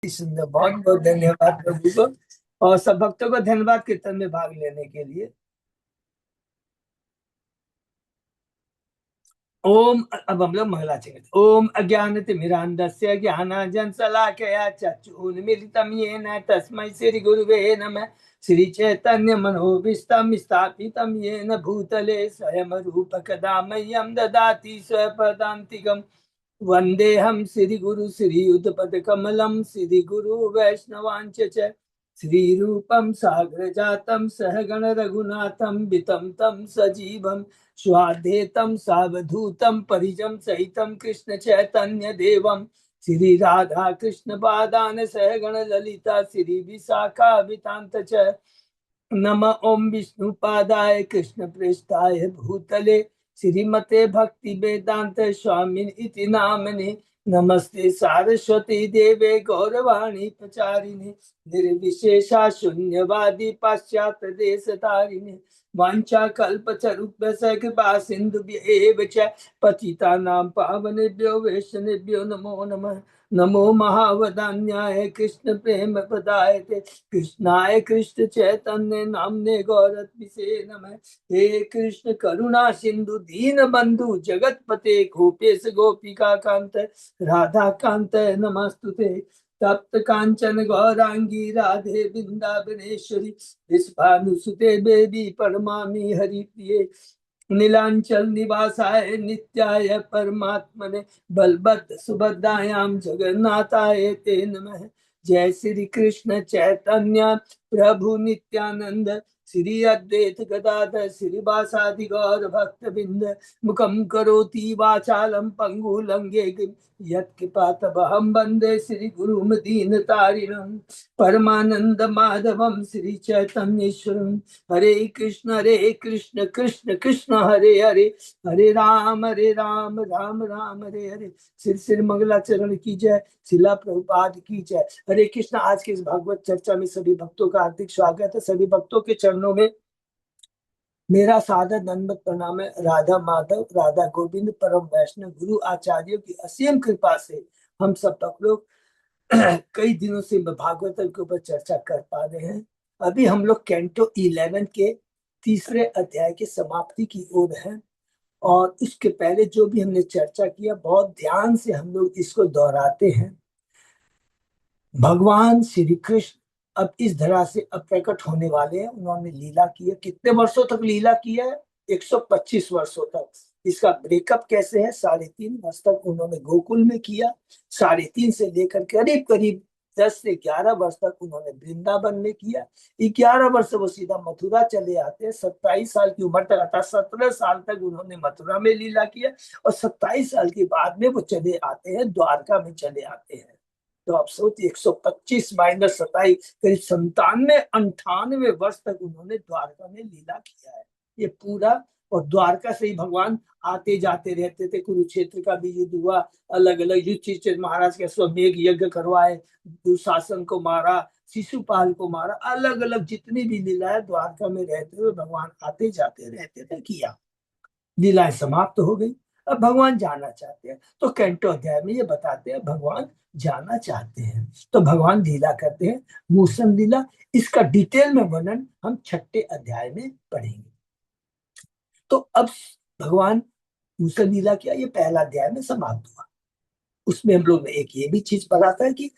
सुंदर, बहुत बहुत धन्यवाद प्रभु को और सब भक्तों को धन्यवाद कीर्तन में भाग लेने के लिए। ओम, अब हम लोग महिला चेंगे। ओम अज्ञानतिमिरान्धस्य ज्ञानाञ्जनशलाकया चक्षुरुन्मीलितं येन तस्मै श्री गुरुवे नमः। श्री चैतन्य मनोभीष्टं स्थापितं येन भूतले स्वयं रूप कदा मह्यं ददाति स्वपदान्तिकम्। वन्देऽहं श्री गुरु श्रीयुतपद कमलं श्री गुरु वैष्णवांच च श्रीरूपं साग्र जातं सहगण रघुनाथं वितं तं सजीवं स्वाद्यैतं सावधूतं परिजं सहितं कृष्ण चैतन्य देवं श्री राधा कृष्ण पादान सहगण ललिता श्री विशाखावितांत च नम ओम विष्णुपादाय कृष्ण प्रेष्ठाय भूतले श्रीमते भक्ति वेदांत स्वामी इति नामने नमस्ते सारस्वती देवे गौरवाणी प्रचारिणे निर्विशेषा शून्यवादी पाश्चात्य देश तारिणे वांछा कल्पतरुभ्यश्च कृपा सिन्धुभ्येव च पतितानां पावनेभ्यो वैष्णवेभ्यो नमो नमः। नमो महावदान्याय कृष्ण प्रेम प्रदायते कृष्णाय कृष्ण चैतन्य नामने गौरत्मिषे नमः। हे कृष्ण करुणा सिंधु दीन बंधु जगतपते गोपेश गोपिका कांत राधा कांत नमस्तुते। तप्त कांचन गौरांगी राधे वृंदावनेश्वरी विश्वानुसुते बेबी परमामी हरिप्रिये नीलांचल निवासाय नित्याय परमात्मने बलभद्र सुभद्रायां जगन्नाथाय ते नमः। जय श्री कृष्ण चैतन्य प्रभु नित्यानंद श्री अद्वैत गदाधर श्रीवासादि गौर भक्त बिंद मुखम करोति वाचालम पंगु लंगे यत्कृपातमहं वन्दे श्री गुरुं दीनतारिणं परमानंद माधवम श्री चैतन्येश्वरम। हरे कृष्ण कृष्ण कृष्ण हरे हरे हरे राम राम राम हरे हरे। श्री श्री मंगलाचरण की जय, शिला प्रभुपाद की जय। हरे कृष्ण। आज की इस भागवत चर्चा में सभी भक्तों का हार्दिक स्वागत है। सभी भक्तों के चरणों में मेरा सादर दंडवत प्रणाम है। राधा माधव राधा गोविंद परम वैष्णव गुरु आचार्यों की असीम कृपा से हम सब भक्त लोग कई दिनों से भागवत के ऊपर चर्चा कर पा रहे हैं। अभी हम लोग कैंटो 11 के तीसरे अध्याय की समाप्ति की ओर हैं और इसके पहले जो भी हमने चर्चा किया बहुत ध्यान से हम लोग इसको दोहराते हैं। भगवान श्री कृष्ण अब इस धरा से अब प्रकट होने वाले हैं। उन्होंने लीला की है। कितने वर्षों तक लीला किया है? 125 वर्षों तक। इसका ब्रेकअप कैसे है? 3.5 वर्ष तक उन्होंने गोकुल में किया। 3.5 से लेकर करीब करीब 10 से 11 वर्ष तक उन्होंने वृंदावन में किया। 11 वर्ष वो सीधा मथुरा चले आते हैं। 27 साल की उम्र तक अर्थात 17 साल तक उन्होंने मथुरा में लीला किया और 27 साल के बाद में वो चले आते हैं, द्वारका में चले आते हैं। तो आप सोचिए 125 माइनस 27 करीब 97-98 वर्ष तक उन्होंने द्वारका में लीला किया है। ये पूरा और द्वारका से ही भगवान आते जाते रहते थे। कुरुक्षेत्र का भी युद्ध हुआ, अलग अलग युधिष्ठिर महाराज के अश्वमेध यज्ञ करवाए, दुशासन को मारा, शिशुपाल को मारा, अलग अलग जितनी भी लीलाएं द्वारका में रहते हुए भगवान आते जाते रहते थे किया। लीलाएं समाप्त हो गई। अब भगवान जाना चाहते हैं तो कैंटो अध्याय में ये बताते हैं भगवान जाना चाहते हैं तो भगवान लीला करते हैं, मूसन लीला। इसका डिटेल में वर्णन हम 6ठे अध्याय में पढ़ेंगे। तो अब भगवान मूसन लीला किया, ये पहला अध्याय में समाप्त हुआ। उसमें हम लोग ने एक ये भी चीज पढ़ा था कि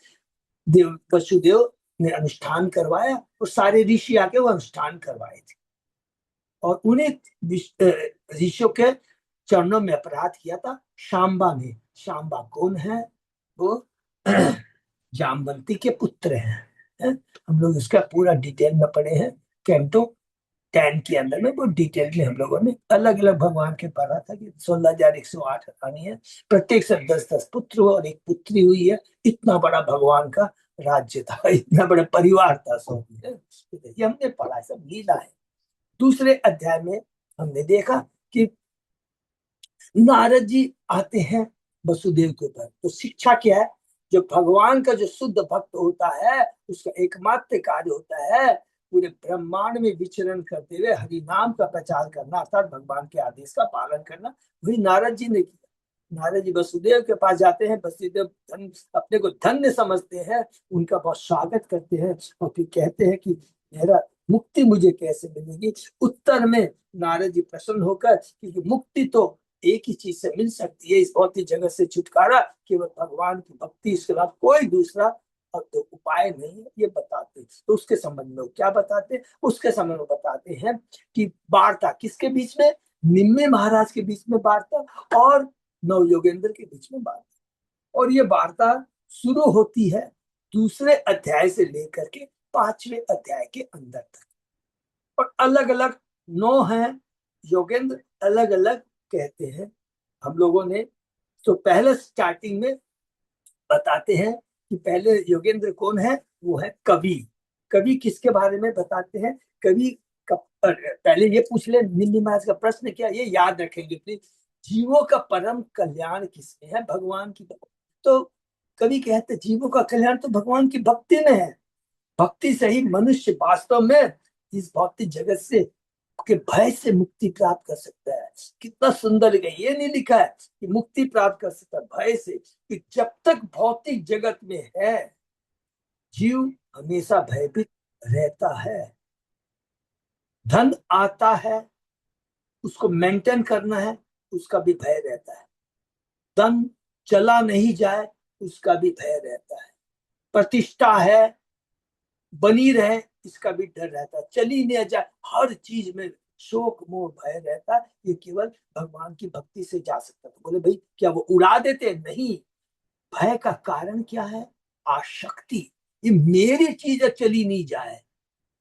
देव वसुदेव ने अनुष्ठान करवाया और सारे ऋषि आके वो अनुष्ठान करवाए थे और उन्हें ऋषियों के चरणों में अपराध किया था शांबा ने। शांबा कौन है? वो जामवंती के पुत्र हैं। हम लोग इसका पूरा डिटेल में पढ़े हैं। कैंटो 10 के अंदर में वो डिटेल में हम लोगों ने अलग अलग भगवान के पढ़ा था कि 16,108 रानी है, प्रत्येक से 10-10 पुत्र हुआ और एक पुत्री हुई है। इतना बड़ा भगवान का राज्य था, इतना बड़ा परिवार था सब। ये हमने पढ़ा, सब लीला है। दूसरे अध्याय में हमने देखा कि नारद जी आते हैं वसुदेव के ऊपर। तो शिक्षा क्या है? जो भगवान का जो शुद्ध भक्त होता है उसका एकमात्र कार्य होता है पूरे ब्रह्मांड में विचरण करते हुए हरि नाम का प्रचार करना, अर्थात भगवान के आदेश का पालन करना। वही नारद जी ने किया। नारद जी वसुदेव के पास जाते हैं, वसुदेव अपने को धन्य समझते हैं, उनका बहुत स्वागत करते हैं और फिर कहते हैं कि मेरा मुक्ति मुझे कैसे मिलेगी। उत्तर में नारद जी प्रसन्न होकर, क्योंकि मुक्ति तो एक ही चीज से मिल सकती है, इस भौतिक जगत से छुटकारा केवल भगवान की भक्ति, इसके बाद कोई दूसरा अब तो उपाय नहीं है, ये बताते हैं। तो उसके संबंध में क्या बताते हैं, उसके संबंध में बताते हैं कि वार्ता किसके बीच में, निम्न महाराज के बीच में वार्ता और नव योगेंद्र के बीच में वार्ता। और ये वार्ता शुरू होती है दूसरे अध्याय से लेकर के 5वें अध्याय के अंदर तक, और अलग अलग नौ हैं योगेंद्र, अलग अलग कहते हैं। हम लोगों ने तो पहले स्टार्टिंग में बताते हैं कि पहले योगेंद्र कौन है, वो है कवि। कवि किसके बारे में बताते हैं, कवि का पहले ये पूछ ले निम्न महाराज का प्रश्न क्या, ये याद रखेंगे प्लीज। जीवों का परम कल्याण किसमें है, भगवान की। तो कवि कहते जीवों का कल्याण तो भगवान की भक्ति में है, भक्ति से ही मनुष्य वास्तव में इस भौतिक जगत से के भय से मुक्ति प्राप्त कर सकता है। कितना सुंदर लिखा है, ये नहीं लिखा है कि मुक्ति प्राप्त कर सकता है भय से, कि जब तक भौतिक जगत में है जीव हमेशा भयभीत रहता है। धन आता है, उसको मेंटेन करना है, उसका भी भय रहता है। धन चला नहीं जाए, उसका भी भय रहता है। प्रतिष्ठा है, बनी रहे, इसका भी डर रहता है। चली नहीं जाए, हर चीज में शोक मोह भय रहता है। ये केवल भगवान की भक्ति से जा सकता है। तो बोले भाई क्या वो उड़ा देते, नहीं। भय का कारण क्या है, आसक्ति। ये मेरी चीज है, चली नहीं जाए,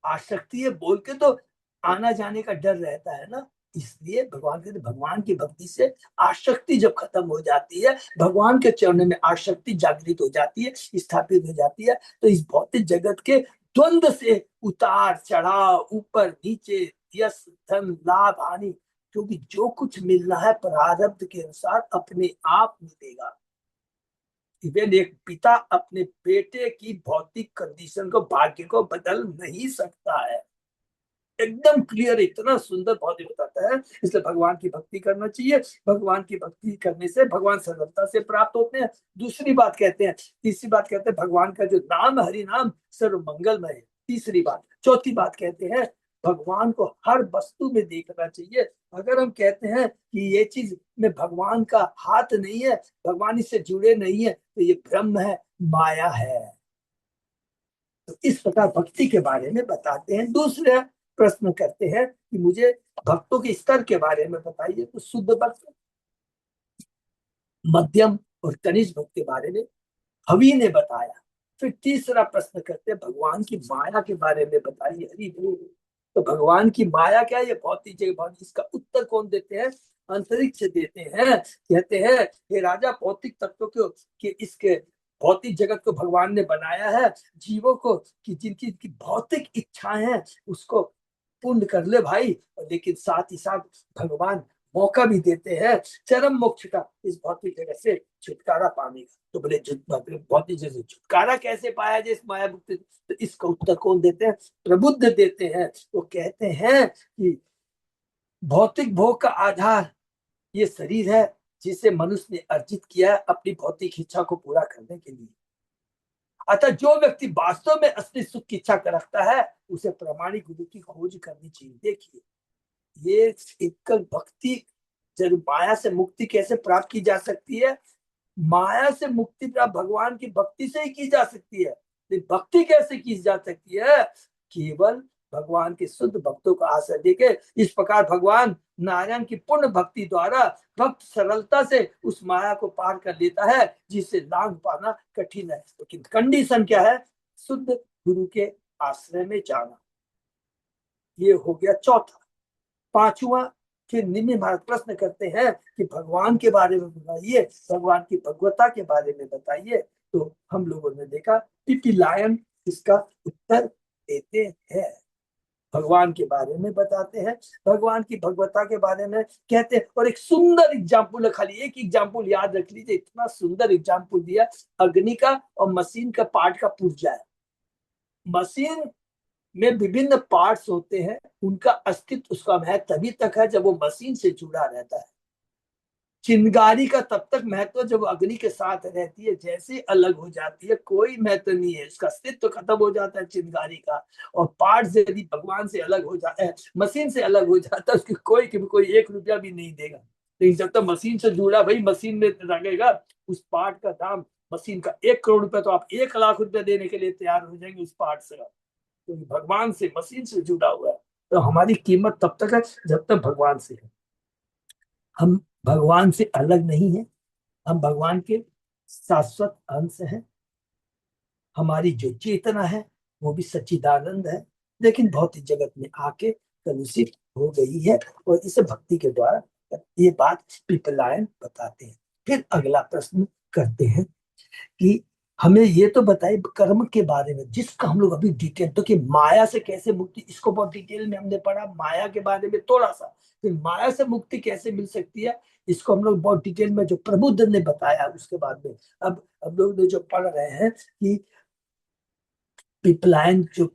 आसक्ति है बोल के तो आना जाने का डर रहता है ना। इसलिए भगवान के, भगवान की भक्ति से आसक्ति जब खत्म हो जाती है, भगवान के चरणों में आसक्ति जागृत हो जाती है, स्थापित हो जाती है, तो इस भौतिक जगत के द्वंद्व से, उतार चढ़ाव, ऊपर नीचे, यश धन लाभ हानि, क्योंकि जो कुछ मिलना है प्रारब्ध के अनुसार अपने आप मिलेगा। इवन एक पिता अपने बेटे की भौतिक कंडीशन को, भाग्य को बदल नहीं सकता है। एकदम क्लियर, इतना सुंदर भौतिक बताता है। इसलिए भगवान की भक्ति करना चाहिए। भगवान की भक्ति करने से भगवान सरलता से प्राप्त होते हैं। दूसरी बात कहते हैं, तीसरी बात कहते हैं, भगवान का जो नाम हरि नाम सर्व मंगलमय है। तीसरी बात, चौथी बात कहते हैं, भगवान को हर वस्तु में देखना चाहिए। अगर हम कहते हैं कि ये चीज में भगवान का हाथ नहीं है, भगवान इससे जुड़े नहीं है, तो ये भ्रम है, माया है। तो इस प्रकार भक्ति के बारे में बताते हैं। दूसरा प्रश्न करते हैं कि मुझे भक्तों के स्तर के बारे में बताइए। तो शुद्ध भक्त, मध्यम और कनिष्ठ भक्त के बारे में कवि ने बताया। फिर तीसरा प्रश्न करते हैं, भगवान की माया के बारे में बताइए। हरि बोल। तो भगवान की माया क्या है, ये भौतिक जगह, इसका उत्तर कौन देते हैं, अंतरिक्ष देते हैं। कहते हैं हे राजा, भौतिक तत्वों को कि इसके भौतिक जगत को भगवान ने बनाया है जीवों को, कि जिनकी भौतिक इच्छाएं हैं उसको पूर्ण कर ले भाई। लेकिन साथ ही साथ भगवान मौका भी देते हैं चरम मोक्ष का, इस भौतिक जगत से छुटकारा पाने का। तो बोले भौतिक जगत से छुटकारा कैसे पाया जाए इस माया मुक्ति, तो इसका उत्तर कौन देते हैं, प्रबुद्ध देते हैं। वो कहते हैं कि भौतिक भोग का आधार ये शरीर है, जिसे मनुष्य ने अर्जित किया है अपनी भौतिक इच्छा को पूरा करने के लिए। अतः जो व्यक्ति वास्तव में असली सुख की इच्छा रखता है, उसे प्रामाणिक गुरु की खोज करनी चाहिए। देखिए, ये एकल भक्ति, जरूर माया से मुक्ति कैसे प्राप्त की जा सकती है, माया से मुक्ति प्राप्त भगवान की भक्ति से ही की जा सकती है। लेकिन भक्ति कैसे की जा सकती है, केवल भगवान के शुद्ध भक्तों का आश्रय देके। इस प्रकार भगवान नारायण की पूर्ण भक्ति द्वारा भक्त सरलता से उस माया को पार कर लेता है, जिसे लांघ पाना कठिन है। लेकिन कंडीशन क्या है, शुद्ध गुरु के आश्रय में जाना। ये हो गया चौथा। पांचवा, फिर निम्न भारत प्रश्न करते हैं कि भगवान के बारे में बताइए, भगवान की भगवता के बारे में बताइए। तो हम लोगों ने देखा पीपी लायन इसका उत्तर देते हैं, भगवान के बारे में बताते हैं, भगवान की भगवता के बारे में कहते हैं। और एक सुंदर एग्जाम्पल, खाली एक एग्जाम्पल याद रख लीजिए, इतना सुंदर एग्जाम्पल दिया, अग्नि का और मशीन का पार्ट का पुर्जा है। मशीन में विभिन्न पार्ट्स होते हैं, उनका अस्तित्व उसका है तभी तक है जब वो मशीन से जुड़ा रहता है। चिंगारी का तब तक महत्व जब अग्नि के साथ रहती है, जैसे अलग हो जाती है कोई महत्व नहीं है, इसका अस्तित्व खत्म हो जाता है चिंगारी का। और पार्ट यदि भगवान से अलग हो जाता है, मशीन से अलग हो जाता है, उसकी कोई 1 रुपया भी नहीं देगा। लेकिन जब तक मशीन से जुड़ा भाई मशीन में लगेगा, उस पार्ट का दाम मशीन का 1 करोड़ रुपया, तो आप 1 लाख रुपया देने के लिए तैयार हो जाएंगे उस पार्ट से। तो भगवान से मशीन से जुड़ा हुआ है, तो हमारी कीमत तब तक है जब तक भगवान से है। हम भगवान से अलग नहीं है, हम भगवान के शाश्वत अंश हैं। हमारी जो चेतना है वो भी सच्चिदानंद है, लेकिन भौतिक जगत में आके कलुषित हो गई है। और इसे भक्ति के द्वारा ये बात पिपलायन बताते हैं। फिर अगला प्रश्न करते हैं कि हमें ये तो बताइए कर्म के बारे में, जिसका हम लोग अभी डिटेल, तो कि माया से कैसे मुक्ति, इसको बहुत डिटेल में हमने पढ़ा, माया के बारे में थोड़ा सा। फिर माया से मुक्ति कैसे मिल सकती है, इसको हम लोग बहुत डिटेल में जो प्रबुद्ध ने बताया उसके बाद में। अब हम लोग ने जो पढ़ रहे हैं कि पिपलायन जो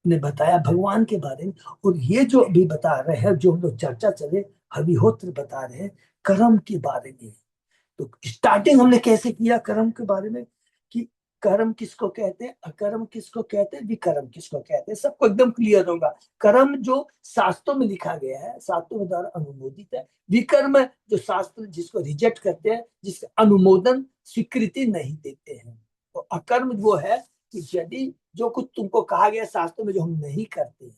ने बताया भगवान के बारे में, और ये जो अभी बता रहे हैं, जो हम लोग चर्चा चले, अभिहोत्र बता रहे हैं कर्म के बारे में। तो स्टार्टिंग हमने कैसे किया कर्म के बारे में, कि कर्म किसको कहते हैं, अकर्म किसको कहते हैं, विकर्म किसको कहते हैं, सबको एकदम क्लियर होगा। कर्म जो शास्त्रों में लिखा गया है, शास्त्रों के द्वारा अनुमोदित है। विकर्म जो शास्त्र जिसको रिजेक्ट करते हैं, जिसका अनुमोदन स्वीकृति नहीं देते हैं। तो अकर्म वो है कि यदि जो कुछ तुमको कहा गया शास्त्रों में जो हम नहीं करते।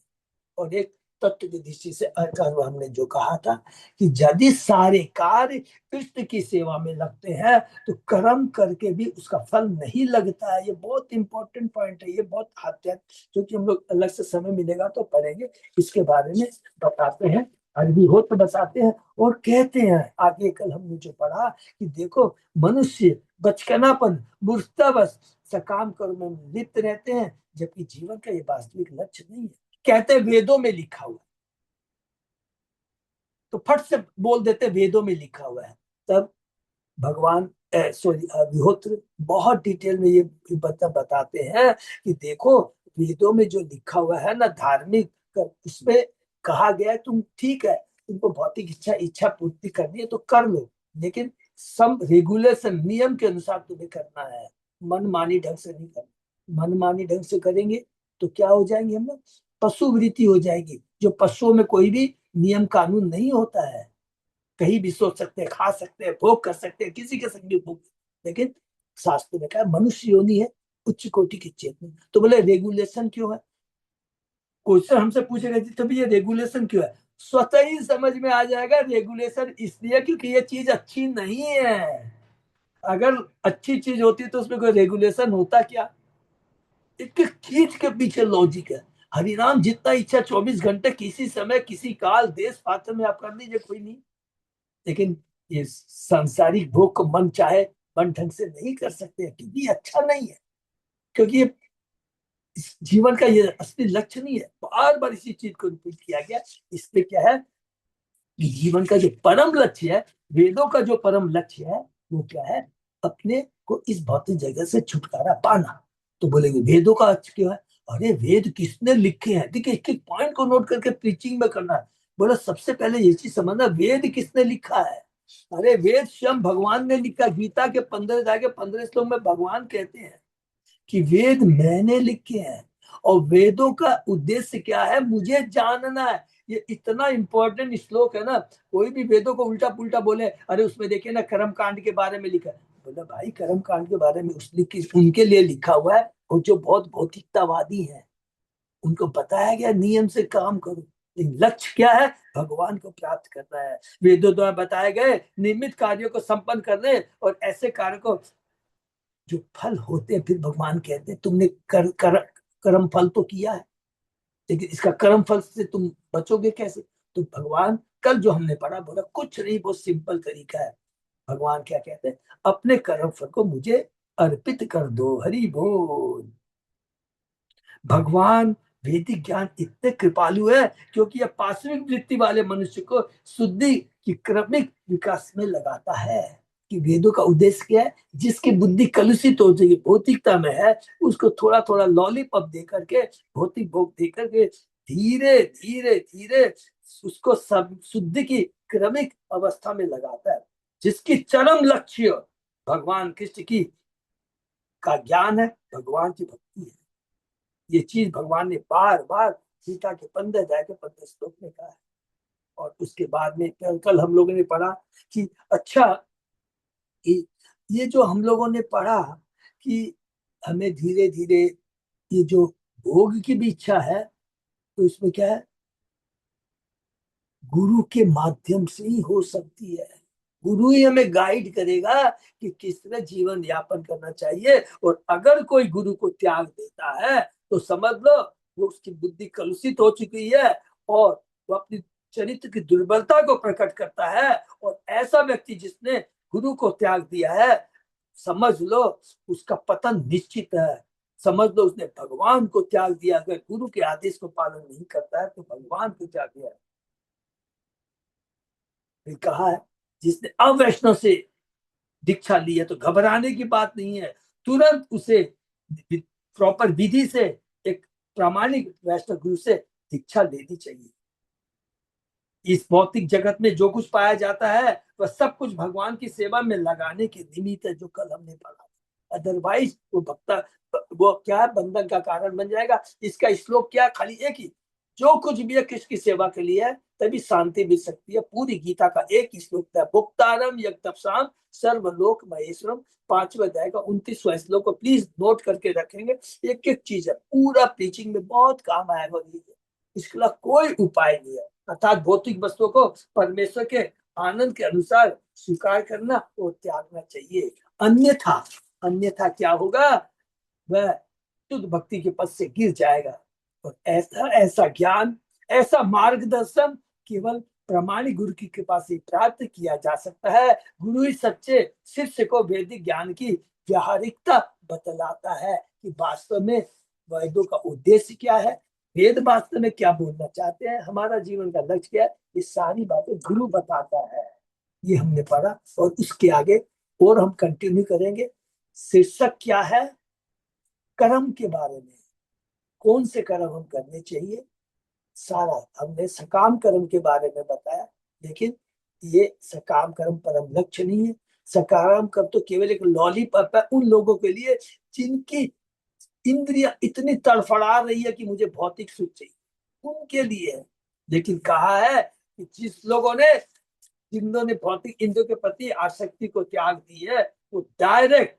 और एक तत्व की दृष्टि से अकर्म हमने जो कहा था कि यदि सारे कार्य कृष्ण की सेवा में लगते हैं तो कर्म करके भी उसका फल नहीं लगता है। ये बहुत इंपॉर्टेंट पॉइंट है, ये बहुत आध्यात्मिक, क्योंकि हम लोग अलग से समय मिलेगा तो पढ़ेंगे इसके बारे में। बताते हैं अग्निहोत्र बताते हैं और कहते हैं आगे, कल हमने जो पढ़ा कि देखो मनुष्य बचकनापन मूर्खतावश सकाम कर्म में लिप्त रहते हैं, जबकि जीवन का ये वास्तविक लक्ष्य नहीं है। कहते हैं वेदों में लिखा हुआ है, तो फट से बोल देते वेदों में लिखा हुआ है। तब भगवान सॉरी अग्निहोत्र बहुत डिटेल में ये बताते हैं कि देखो वेदों में जो लिखा हुआ है ना धार्मिक, उसमें कहा गया है तुम ठीक है, तुमको भौतिक इच्छा पूर्ति करनी है तो कर लो, लेकिन सम रेगुलेशन नियम के अनुसार तुम्हें करना है, मनमानी ढंग से नहीं करना। मनमानी ढंग से करेंगे तो क्या हो जाएंगे हम लोग, पशु वृत्ति हो जाएगी। जो पशुओं में कोई भी नियम कानून नहीं होता है, कहीं भी सोच सकते हैं, खा सकते हैं, भोग कर सकते हैं, किसी के संग भी भोग। लेकिन शास्त्र में कहा मनुष्य योनि है उच्च कोटि की चेतना। तो बोले रेगुलेशन क्यों है, क्वेश्चन हमसे पूछेगा जी तभी ये रेगुलेशन क्यों है, स्वतः ही समझ में आ जाएगा रेगुलेशन इसलिए क्योंकि ये चीज अच्छी नहीं है। अगर अच्छी चीज होती तो उसमें कोई रेगुलेशन होता क्या, एक चीज के पीछे लॉजिक है। हरिनाम जितना इच्छा 24 घंटे किसी समय किसी काल देश पात्र में आप कर लीजिए, कोई नहीं। लेकिन ये सांसारिक भोग को मन चाहे मन ढंग से नहीं कर सकते, क्योंकि ये अच्छा नहीं है, क्योंकि ये इस जीवन का ये असली लक्ष्य नहीं है। बार बार इसी चीज को रिपीट किया गया। इसमें क्या है कि जीवन का जो परम लक्ष्य है, वेदों का जो परम लक्ष्य है वो क्या है, अपने को इस भौतिक जगत से छुटकारा पाना। तो बोलेंगे वेदों का अर्थ क्या है, अरे वेद किसने लिखे हैं, देखिए एक एक पॉइंट को नोट करके प्रीचिंग में करना है। बोला सबसे पहले ये चीज समझना वेद किसने लिखा है। अरे वेद स्वयं भगवान ने लिखा। गीता के 15 श्लोक में भगवान कहते हैं कि वेद मैंने लिखे हैं, और वेदों का उद्देश्य क्या है, मुझे जानना है। ये इतना इंपॉर्टेंट श्लोक है ना। कोई भी वेदों को उल्टा पुल्टा बोले, अरे उसमें देखिए ना कर्म कांड के बारे में लिखा है। बोला भाई कर्म कांड के बारे में उनके लिए लिखा हुआ है, और जो बहुत भौतिकतावादी है उनको बताया गया नियम से काम करो। लेकिन लक्ष्य क्या है, भगवान को प्राप्त करना है। वेदों द्वारा बताए गए नियमित कार्यों को संपन्न करने, और ऐसे कार्य को जो फल होते हैं, फिर भगवान कहते हैं तुमने कर्म फल तो किया है, लेकिन इसका कर्म फल से तुम बचोगे कैसे। तो भगवान कल जो हमने पढ़ा, बोला कुछ नहीं, बहुत सिंपल तरीका है। भगवान क्या कहते हैं, अपने कर्म फल को मुझे अर्पित कर दो, हरि बोल। भगवान वैदिक ज्ञान इतने कृपालु है क्योंकि यह पाश्विक वृत्ति वाले मनुष्य को शुद्धि की क्रमिक विकास में लगाता है। कि वेदों का उद्देश्य क्या है, जिसकी बुद्धि कलुषित हो जाएगी, भौतिकता में है, उसको थोड़ा थोड़ा लॉलीपॉप दे करके, भौतिक भोग दे करके धीरे धीरे धीरे उसको सब शुद्धि की क्रमिक अवस्था में लगाता है। जिसकी चरम लक्ष्य भगवान कृष्ण की का ज्ञान है, भगवान की भक्ति है। ये चीज भगवान ने बार बार गीता के 15 अध्याय के 15 श्लोक में कहा है। और उसके बाद में कल हम लोगों ने पढ़ा कि अच्छा, ये जो हम लोगों ने पढ़ा कि हमें धीरे धीरे ये जो भोग की भी इच्छा है, तो इसमें क्या है, गुरु के माध्यम से ही हो सकती है। गुरु ही हमें गाइड करेगा कि किस तरह जीवन यापन करना चाहिए। और अगर कोई गुरु को त्याग देता है तो समझ लो वो उसकी बुद्धि कलुषित हो चुकी है और वो अपनी चरित्र की दुर्बलता को प्रकट करता है। और ऐसा व्यक्ति जिसने गुरु को त्याग दिया है, समझ लो उसका पतन निश्चित है। समझ लो उसने भगवान को त्याग दिया। अगर गुरु के आदेश को पालन नहीं करता है तो भगवान को त्याग दिया है। फिर कहा है जिसने अवैष्णव से दीक्षा ली है तो घबराने की बात नहीं है, तुरंत उसे प्रॉपर विधि से एक प्रामाणिक वैष्णव गुरु से दीक्षा लेनी चाहिए। इस भौतिक जगत में जो कुछ पाया जाता है वह सब कुछ भगवान की सेवा में लगाने के निमित्त है, जो कल हमने पढ़ा। अदरवाइज वो भक्ता वो क्या है, बंधन का कारण बन जाएगा। इसका श्लोक क्या, खाली एक ही, जो कुछ भी है कृष्ण की सेवा के लिए है तभी शांति मिल सकती है। पूरी गीता का एक ही श्लोक था, भुक्तारम यज्ञपसाम सर्वलोक महेश्वरम, 5वें अध्याय का 29वां श्लोक को प्लीज नोट करके रखेंगे। एक एक चीज है, पूरा प्रीचिंग में बहुत काम आएगा। इसके लिए कोई उपाय नहीं है, अर्थात भौतिक वस्तुओं को परमेश्वर के आनंद के अनुसार स्वीकार करना और त्यागना चाहिए। अन्यथा अन्यथा क्या होगा, वह शुद्ध भक्ति के पद से गिर जाएगा। और ऐसा ऐसा ज्ञान, ऐसा मार्गदर्शन केवल प्रमाणिक गुरु की कृपा से प्राप्त किया जा सकता है। गुरु ही सच्चे शिष्य को वैदिक ज्ञान की व्यावहारिकता बतलाता है कि वास्तव में वेदों का उद्देश्य क्या है, वेद वास्तव में क्या बोलना चाहते हैं, हमारा जीवन का लक्ष्य क्या है, ये सारी बातें गुरु बताता है। ये हमने पढ़ा और उसके आगे और हम कंटिन्यू करेंगे। शीर्षक क्या है, कर्म के बारे में, कौन से कर्म हम करने चाहिए, सारा हमने सकाम कर्म के बारे में बताया। लेकिन ये सकाम कर्म परम लक्ष्य नहीं है। सकाम कर्म तो केवल एक लॉलीपॉप है उन लोगों के लिए जिनकी इंद्रिया इतनी तड़फड़ा रही है कि मुझे भौतिक सुख चाहिए, उनके लिए है। लेकिन कहा है कि जिन्होंने भौतिक इंद्रियों के प्रति आसक्ति को त्याग दी है, वो डायरेक्ट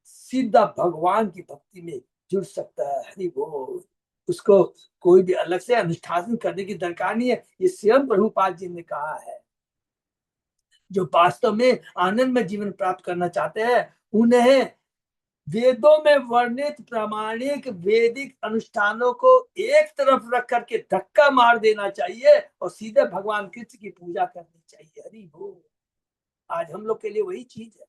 सीधा भगवान की भक्ति में जुड़ सकता है। हरि बोल। उसको कोई भी अलग से अनुष्ठान करने की दरकार नहीं है। ये स्वयं प्रभुपाद जी ने कहा है। जो वास्तव में आनंद में जीवन प्राप्त करना चाहते हैं उन्हें वेदों में वर्णित प्रामाणिक वैदिक अनुष्ठानों को एक तरफ रख करके धक्का मार देना चाहिए और सीधे भगवान कृष्ण की पूजा करनी चाहिए। हरि बोल। आज हम लोग के लिए वही चीज है।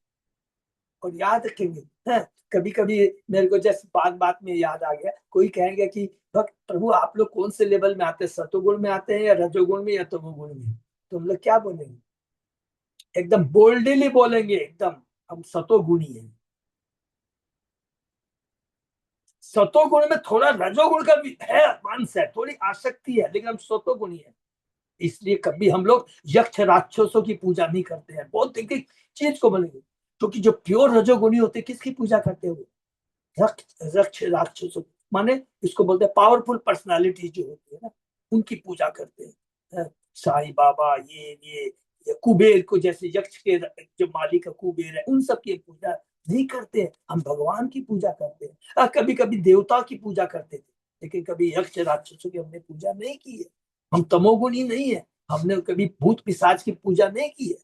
और याद रखेंगे, है कभी कभी मेरे को जैसे बात बात में याद आ गया, कोई कहेंगे कि भक्त प्रभु आप लोग कौन से लेवल में आते हैं, सतोगुण में आते हैं या रजोगुण में या तमोगुण में, तो हम लोग क्या बोलेंगे, एकदम बोल्डली बोलेंगे, एकदम हम सतोगुणी हैं। सतोगुण में थोड़ा रजोगुण का भी है, अंश है, थोड़ी आसक्ति है, लेकिन हम सतोगुणी है। इसलिए कभी हम लोग यक्ष राक्षसों की पूजा नहीं करते हैं। बहुत एक चीज को बोलेंगे, क्योंकि जो प्योर रजोगुणी होते किसकी पूजा करते हो, रक्ष राक्षसों, माने इसको बोलते हैं पावरफुल पर्सनालिटी जो होती है ना, उनकी पूजा करते हैं। साईं बाबा, ये कुबेर को, जैसे यक्ष के जो मालिक है कुबेर है, उन सब की पूजा नहीं करते हैं। हम भगवान की पूजा करते हैं। कभी कभी देवता की पूजा करते थे, लेकिन कभी यक्ष राक्षसों की हमने पूजा नहीं की है। हम तमोगुणी नहीं है। हमने कभी भूत पिशाच की पूजा नहीं की है।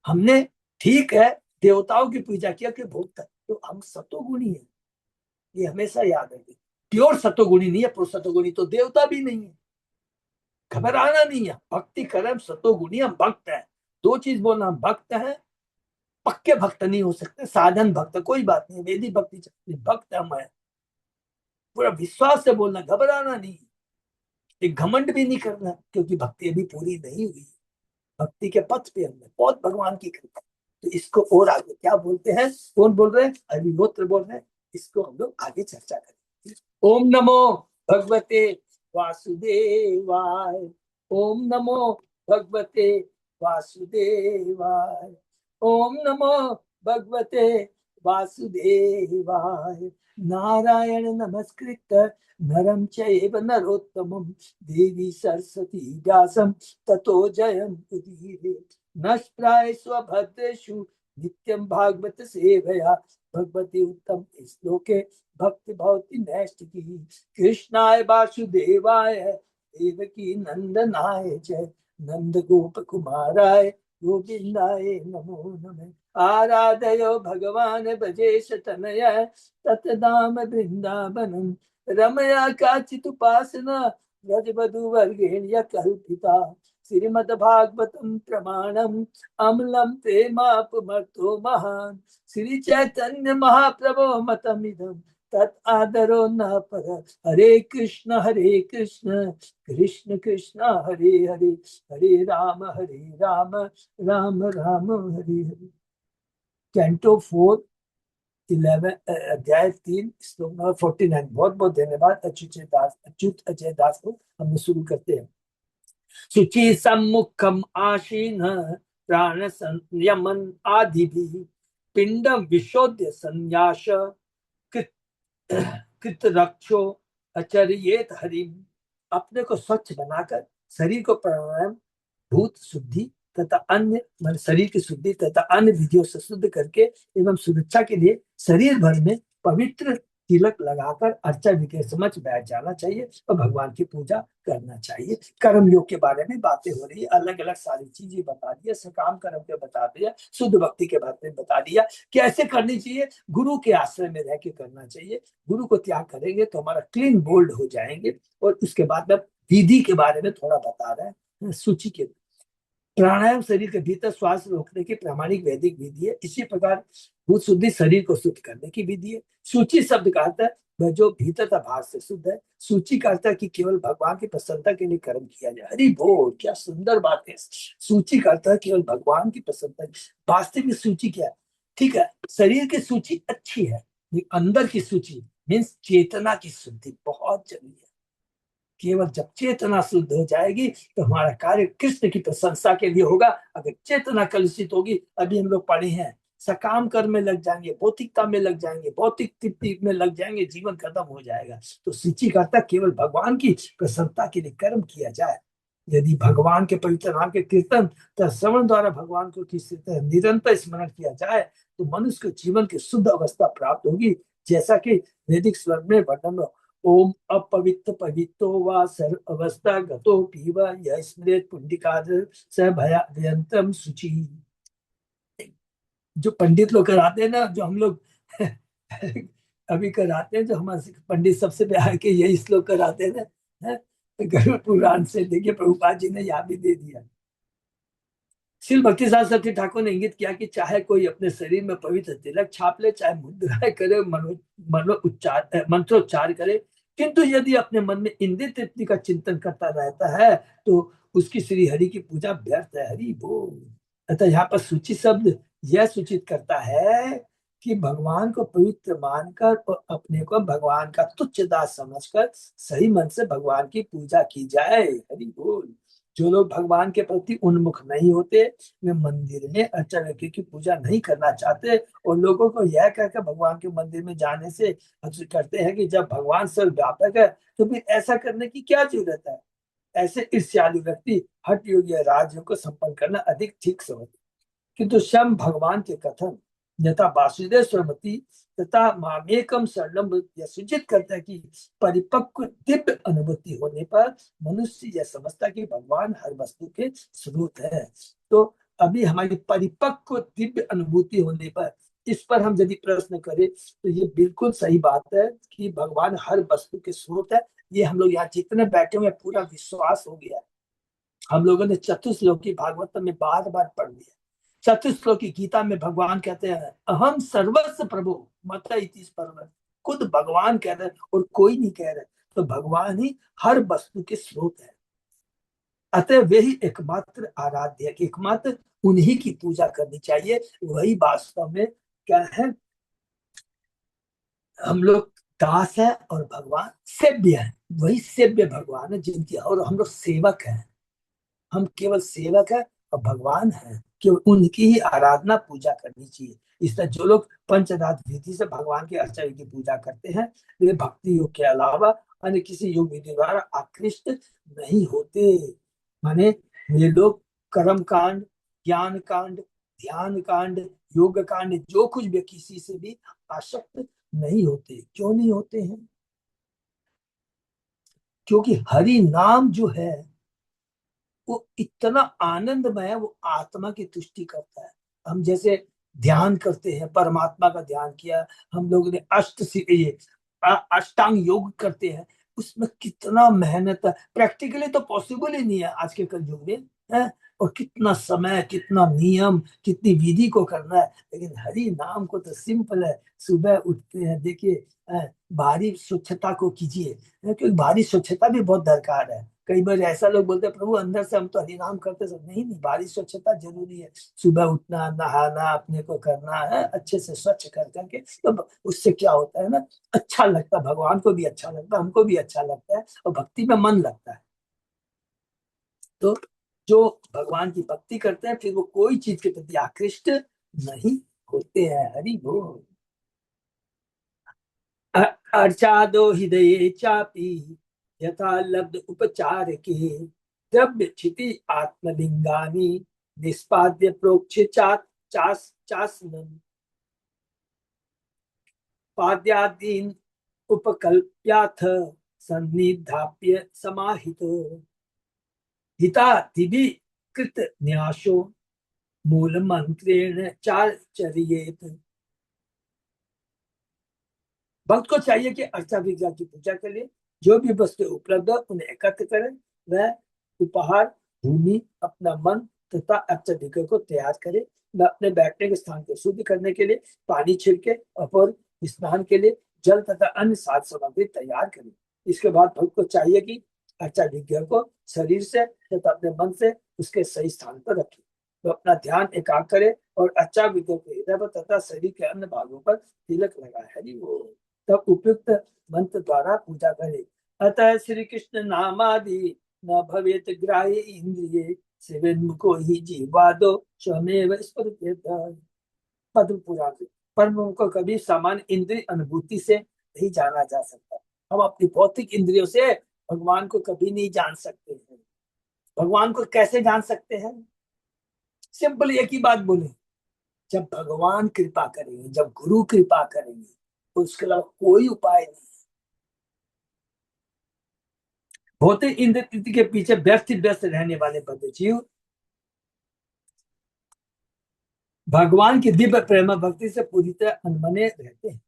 हमने, ठीक है, देवताओं की पूजा किया कि भूत, तो हम सतोगुणी है। ये हमेशा याद रखें। प्योर सतोगुणी नहीं है, प्योर सतोगुणी तो देवता भी नहीं है। घबराना नहीं है, भक्ति कर्म सतोगुणी, हम भक्त है। दो चीज बोलना, हम भक्त है, पक्के भक्त नहीं हो सकते, साधन भक्त कोई बात नहीं, वेदी भक्ति चलती, भक्त हम है। पूरा विश्वास से बोलना, घबराना नहीं, एक घमंड भी नहीं करना, क्योंकि भक्ति अभी पूरी नहीं हुई। भक्ति के पथ पे हमने बहुत भगवान की कृपा। तो इसको और आगे क्या बोलते हैं, कौन बोल रहे हैं, अग्निहोत्र बोल रहे हैं। इसको हम लोग आगे चर्चा करेंगे। ओम नमो भगवते वासुदेवाय। ओम नमो भगवते वासुदेवाय। ओम नमो भगवते वासुदेवाय। नारायण नमस्कृत्य नरं चैव नरोत्तमं देवी सरस्वती व्यासं ततो जयमुदीरयेत्। नष्टाय स्वभद्रेषु नित्यं भागवत सेवया भगवती उत्तम श्लोके भक्ति भवति नैष्टिकी। कृष्णाय वासुदेवाय देवकी नंदनाय च नंद गोप कुमाराय गोविंदाय नमो नमः। आराधयो भगवान भजेश तनय ततदाम वृंदावनम रमया काचिदुपासना व्रजवधू वर्गेण्य कल्पिता। श्रीमद्भागवतम प्रमाणम अमलम प्रेमापमर्तो महान। श्री चैतन्य महाप्रभो मतमिदं तत् आदरो न पर। हरे कृष्ण कृष्ण कृष्ण हरे हरे हरे राम राम राम हरे हरे। कैंटो 4 11 अध्याय 3 श्लोक नंबर 49। बहुत बहुत धन्यवाद अच्युत अजय दास को। हम शुरू करते हैं। शुचि सम्मुखम आशीन प्राण संयमन आदि पिंडम विशोध्य संन्यास कृत कृत रक्षो अचर्येत हरिम। अपने को स्वच्छ बनाकर शरीर को प्राणायाम भूत शुद्धि तथा अन्य मन शरीर की शुद्धि तथा अन्य विधियों से शुद्ध करके एवं सुरक्षा के लिए शरीर भर में पवित्र तिलक लगाकर अर्चा विधि समझ बैठ जाना चाहिए और भगवान की पूजा करना चाहिए। कर्म योग के बारे में बातें हो रही है, अलग अलग सारी चीजें बता दिया, सकाम कर्म के बता दिया, शुद्ध भक्ति के बारे में बता दिया, कैसे करनी चाहिए। गुरु के आश्रय में रह के करना चाहिए। गुरु को त्याग करेंगे तो हमारा क्लीन बोल्ड हो जाएंगे। और उसके बाद में विधि के बारे में थोड़ा बता रहे हैं। सूची के प्राणायाम शरीर के भीतर श्वास रोकने की प्रामाणिक वैदिक विधि है। इसी प्रकार भूत शुद्धि शरीर को शुद्ध करने की विधि है। सूची शब्द का अर्थ है वह जो भीतर तथा बाहर से शुद्ध है। सूची का अर्थ है कि केवल भगवान की प्रसन्नता के लिए कर्म किया जाए। अरे बोल, क्या सुंदर बात है। सूची का अर्थ है केवल भगवान की प्रसन्नता। वास्तविक सूची क्या है? ठीक है, शरीर की सूची अच्छी है, अंदर की सूची मीन्स चेतना की शुद्धि बहुत जरूरी है। केवल जब चेतना शुद्ध हो जाएगी तो हमारा कार्य कृष्ण की प्रशंसा के लिए होगा। अगर चेतना कलुषित होगी, अभी हम लोग पढ़े हैं, सकाम कर्म में लग जाएंगे, भौतिकता में लग जाएंगे, भौतिक तृप्ति में लग जाएंगे, जीवन खत्म हो जाएगा। तो सूची करता केवल भगवान की प्रसन्नता के लिए कर्म किया जाए। यदि भगवान के पवित्र नाम के कीर्तन तथा श्रवण द्वारा भगवान को निरंतर स्मरण किया जाए तो मनुष्य को जीवन की शुद्ध अवस्था प्राप्त होगी। जैसा कि वैदिक स्वर में वर्णन ओम अपवित्र पवित्रो वा सर्व अवस्था गतो पीव यह स्मृत पुंडिकाद स भयंतम शुचि। जो पंडित लोग कराते हैं ना, जो हम लोग अभी कराते हैं, जो हमारे पंडित सबसे प्यार के यही श्लोक कराते हैं ना, गरुड़ पुराण से देखिए, प्रभुपाद जी ने यहाँ भी दे दिया। श्री भक्ति साहब सती ठाकुर ने इंगित किया कि चाहे कोई अपने शरीर में पवित्र तिलक छाप ले, चाहे मुद्राएं करे, मंत्रोच्चार करे, किंतु यदि अपने मन में इंद्रिय तृप्ति का चिंतन करता रहता है तो उसकी श्री हरि की पूजा व्यर्थ है। हरि बोल। अतः यहाँ पर सूची शब्द यह सूचित करता है कि भगवान को पवित्र मानकर और अपने को भगवान का तुच्छ दास समझकर सही मन से भगवान की पूजा की जाए। हरि बोल। जो लोग भगवान के प्रति उन्मुख नहीं होते, वे मंदिर में अर्चा व्यक्ति की पूजा नहीं करना चाहते और लोगों को यह कहकर भगवान के मंदिर में जाने से करते हैं कि जब भगवान सर्वव्यापक है तो फिर ऐसा करने की क्या जरूरत है। ऐसे ईर्ष्यालु व्यक्ति हठ योग या राजयोग को संपन्न करना अधिक ठीक समझते। किंतु स्वयं भगवान के कथन यथा वासुदेव स्वरमति तथा मामेकम शरणम यह सूचित करता है कि परिपक्व दिव्य अनुभूति होने पर मनुष्य यह समझता कि भगवान हर वस्तु के स्रोत है। तो अभी हमारी परिपक्व दिव्य अनुभूति होने पर इस पर हम यदि प्रश्न करें तो ये बिल्कुल सही बात है कि भगवान हर वस्तु के स्रोत है। ये हम लोग यहाँ जितने बैठे हुए पूरा विश्वास हो गया। हम लोगों ने चतुश्लोकी भागवत में बार बार पढ़ लिया। चतुश्लोकी गीता में भगवान कहते हैं अहम सर्वस्व प्रभु मत इति परम। खुद भगवान कह रहे और कोई नहीं कह रहे। तो भगवान ही हर वस्तु के स्रोत है। अतः वे ही एकमात्र आराध्य, एकमात्र उन्हीं की पूजा करनी चाहिए। वही वास्तव में क्या है, हम लोग दास है और भगवान सेव्य है। वही सेव्य भगवान है जिनकी, और हम लोग सेवक हैं। हम केवल सेवक है और भगवान है कि उनकी ही आराधना पूजा करनी चाहिए। इसलिए जो लोग पंचदात विधि से भगवान के अर्चा की पूजा करते हैं, वे भक्ति योग के अलावा अन्य किसी योग विधि द्वारा आकृष्ट नहीं होते। माने ये लोग कर्म कांड, ज्ञान कांड, ध्यान कांड, योग कांड, जो कुछ भी किसी से भी आसक्त नहीं होते। क्यों नहीं होते हैं? क्योंकि हरि नाम जो है वो इतना आनंदमय है, वो आत्मा की तुष्टि करता है। हम जैसे ध्यान करते हैं, परमात्मा का ध्यान किया, हम लोग ने अष्टांग योग करते हैं, उसमें कितना मेहनत है। प्रैक्टिकली तो पॉसिबल ही नहीं है आज के कल युग में, है। और कितना समय, कितना नियम, कितनी विधि को करना है। लेकिन हरि नाम को तो सिंपल है। सुबह उठते हैं, देखिए, बाहरी स्वच्छता को कीजिए, क्योंकि बाहरी स्वच्छता भी बहुत दरकार है। कई बार ऐसा लोग बोलते हैं प्रभु अंदर से हम तो हरिनाम करते सब। नहीं नहीं, बाहरी स्वच्छता जरूरी है। सुबह उठना, नहाना, अपने को करना है अच्छे से स्वच्छ कर करके, तो उससे क्या होता है ना, अच्छा लगता है, भगवान को भी अच्छा लगता है, हमको भी अच्छा लगता है, और भक्ति में मन लगता है। तो जो भगवान की भक्ति करते हैं, फिर वो कोई चीज के प्रति आकृष्ट नहीं होते हैं। हरि बोल। अर्चादो हृदये चापि यथा लब्ध उपचार के द्रव्य क्षिति आत्मलिंगानी निष्पाद्य प्रोक्ष चासनम पाद्यादीन उपकल्प्याथ सन्निधाप्य समाहितो हिता दिवि कृत न्यासो मूल मंत्रेण चार्चर्येत। भक्त को चाहिए कि अर्चा विद्या की पूजा के लिए जो भी वस्तु उपलब्ध हो उन्हें एकत्र करें। वह उपहार, भूमि, अपना मन तथा अर्चा विग्रह को तैयार करे। वह अपने बैठने के स्थान को शुद्ध करने के लिए पानी छिड़के और स्नान के लिए जल तथा अन्य साध सामग्री तैयार करे। इसके बाद भक्त को चाहिए कि अर्चा विग्रह को शरीर से तथा अपने मन से उसके सही स्थान पर रखे। वह अपना ध्यान एकाग्र करे और अर्चा विग्रह के हृदय पर तथा शरीर के अन्य भागों पर तिलक लगाए। हरि बोल। तब उपयुक्त मंत्र द्वारा पूजा करे। अतः श्री कृष्ण नामादि न भवेत ग्राह्य इंद्रिय सेवेन्मुखो ही जीवादो स्वमेव स्फुरत्येत। पद्म पुराण में, पर उनको कभी सामान्य इंद्रिय अनुभूति से नहीं जाना जा सकता। हम अपनी भौतिक इंद्रियों से भगवान को कभी नहीं जान सकते हैं। भगवान को कैसे जान सकते हैं? सिंपल एक ही बात बोले, जब भगवान कृपा करेंगे, जब गुरु कृपा करेंगे, तो उसके अलावा कोई उपाय नहीं। भौतिक इंद्र के पीछे व्यस्त व्यस्त रहने वाले बद्ध जीव भगवान की दिव्य प्रेम भक्ति से पूरी तरह अनमने रहते हैं।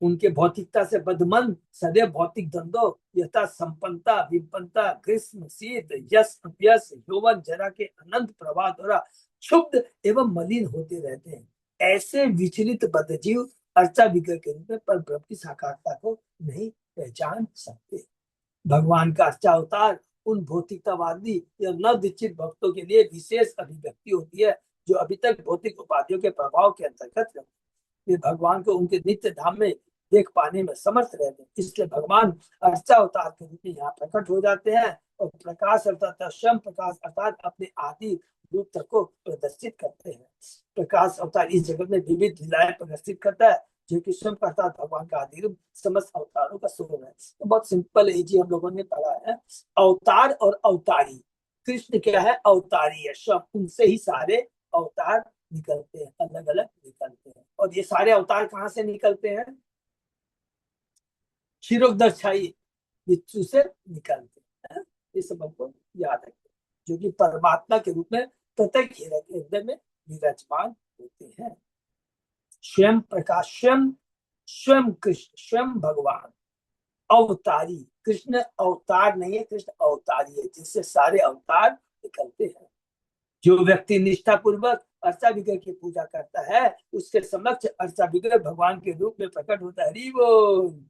उनके भौतिकता से बदमन सदैव भौतिक द्वंद्व यथा संपन्नता विपन्नता ग्रीष्म शीत यश अपयश यौवन जरा के अनंत प्रवाह द्वारा क्षुब्ध एवं मलिन होते रहते हैं। ऐसे विचलित बद्धजीव अर्चा विग्रह के रूप में पर ब्रह्म की साकारता को नहीं पहचान सकते। भगवान का अर्चा अवतार उन भौतिकतावादी या नवदीक्षित भक्तों के लिए विशेष अभिव्यक्ति होती है जो अभी तक भौतिक उपाधियों के प्रभाव के अंतर्गत रहते हैं। वे भगवान को उनके नित्य धाम में देख पाने में समर्थ रहते हैं। इसलिए भगवान अर्चा अवतार के रूप में यहाँ प्रकट हो जाते हैं और प्रकाश अर्थात स्वयं प्रकाश अर्थात अपने आदि रूप तक को प्रदर्शित करते हैं। प्रकाश अवतार इस जगत में विविध लीलाएं प्रदर्शित करता है जो कि स्वयं अर्थात भगवान का आदि रूप समस्त अवतारों का स्वरूप है। तो बहुत सिंपल है जी, हम लोगों ने पढ़ा है। अवतार और अवतारी, कृष्ण क्या है? अवतारी है। सब उनसे ही सारे अवतार निकलते हैं, अलग अलग निकलते हैं। और ये सारे अवतार कहाँ से निकलते हैं? क्षीरोदक्षाई बिच्छू से निकलते हैं। ये सब हमको याद रखें, जो कि परमात्मा के रूप में प्रत्येक हृदय में विराजमान होते हैं। स्वयं प्रकाश, स्वयं स्वयं कृष्ण, स्वयं भगवान अवतारी। कृष्ण अवतार नहीं है, कृष्ण अवतारी है जिससे सारे अवतार निकलते हैं। जो व्यक्ति निष्ठा पूर्वक अर्चा विग्रह की पूजा करता है उसके समक्ष अर्चा विग्रह भगवान के रूप में प्रकट होता है। हरि बोल।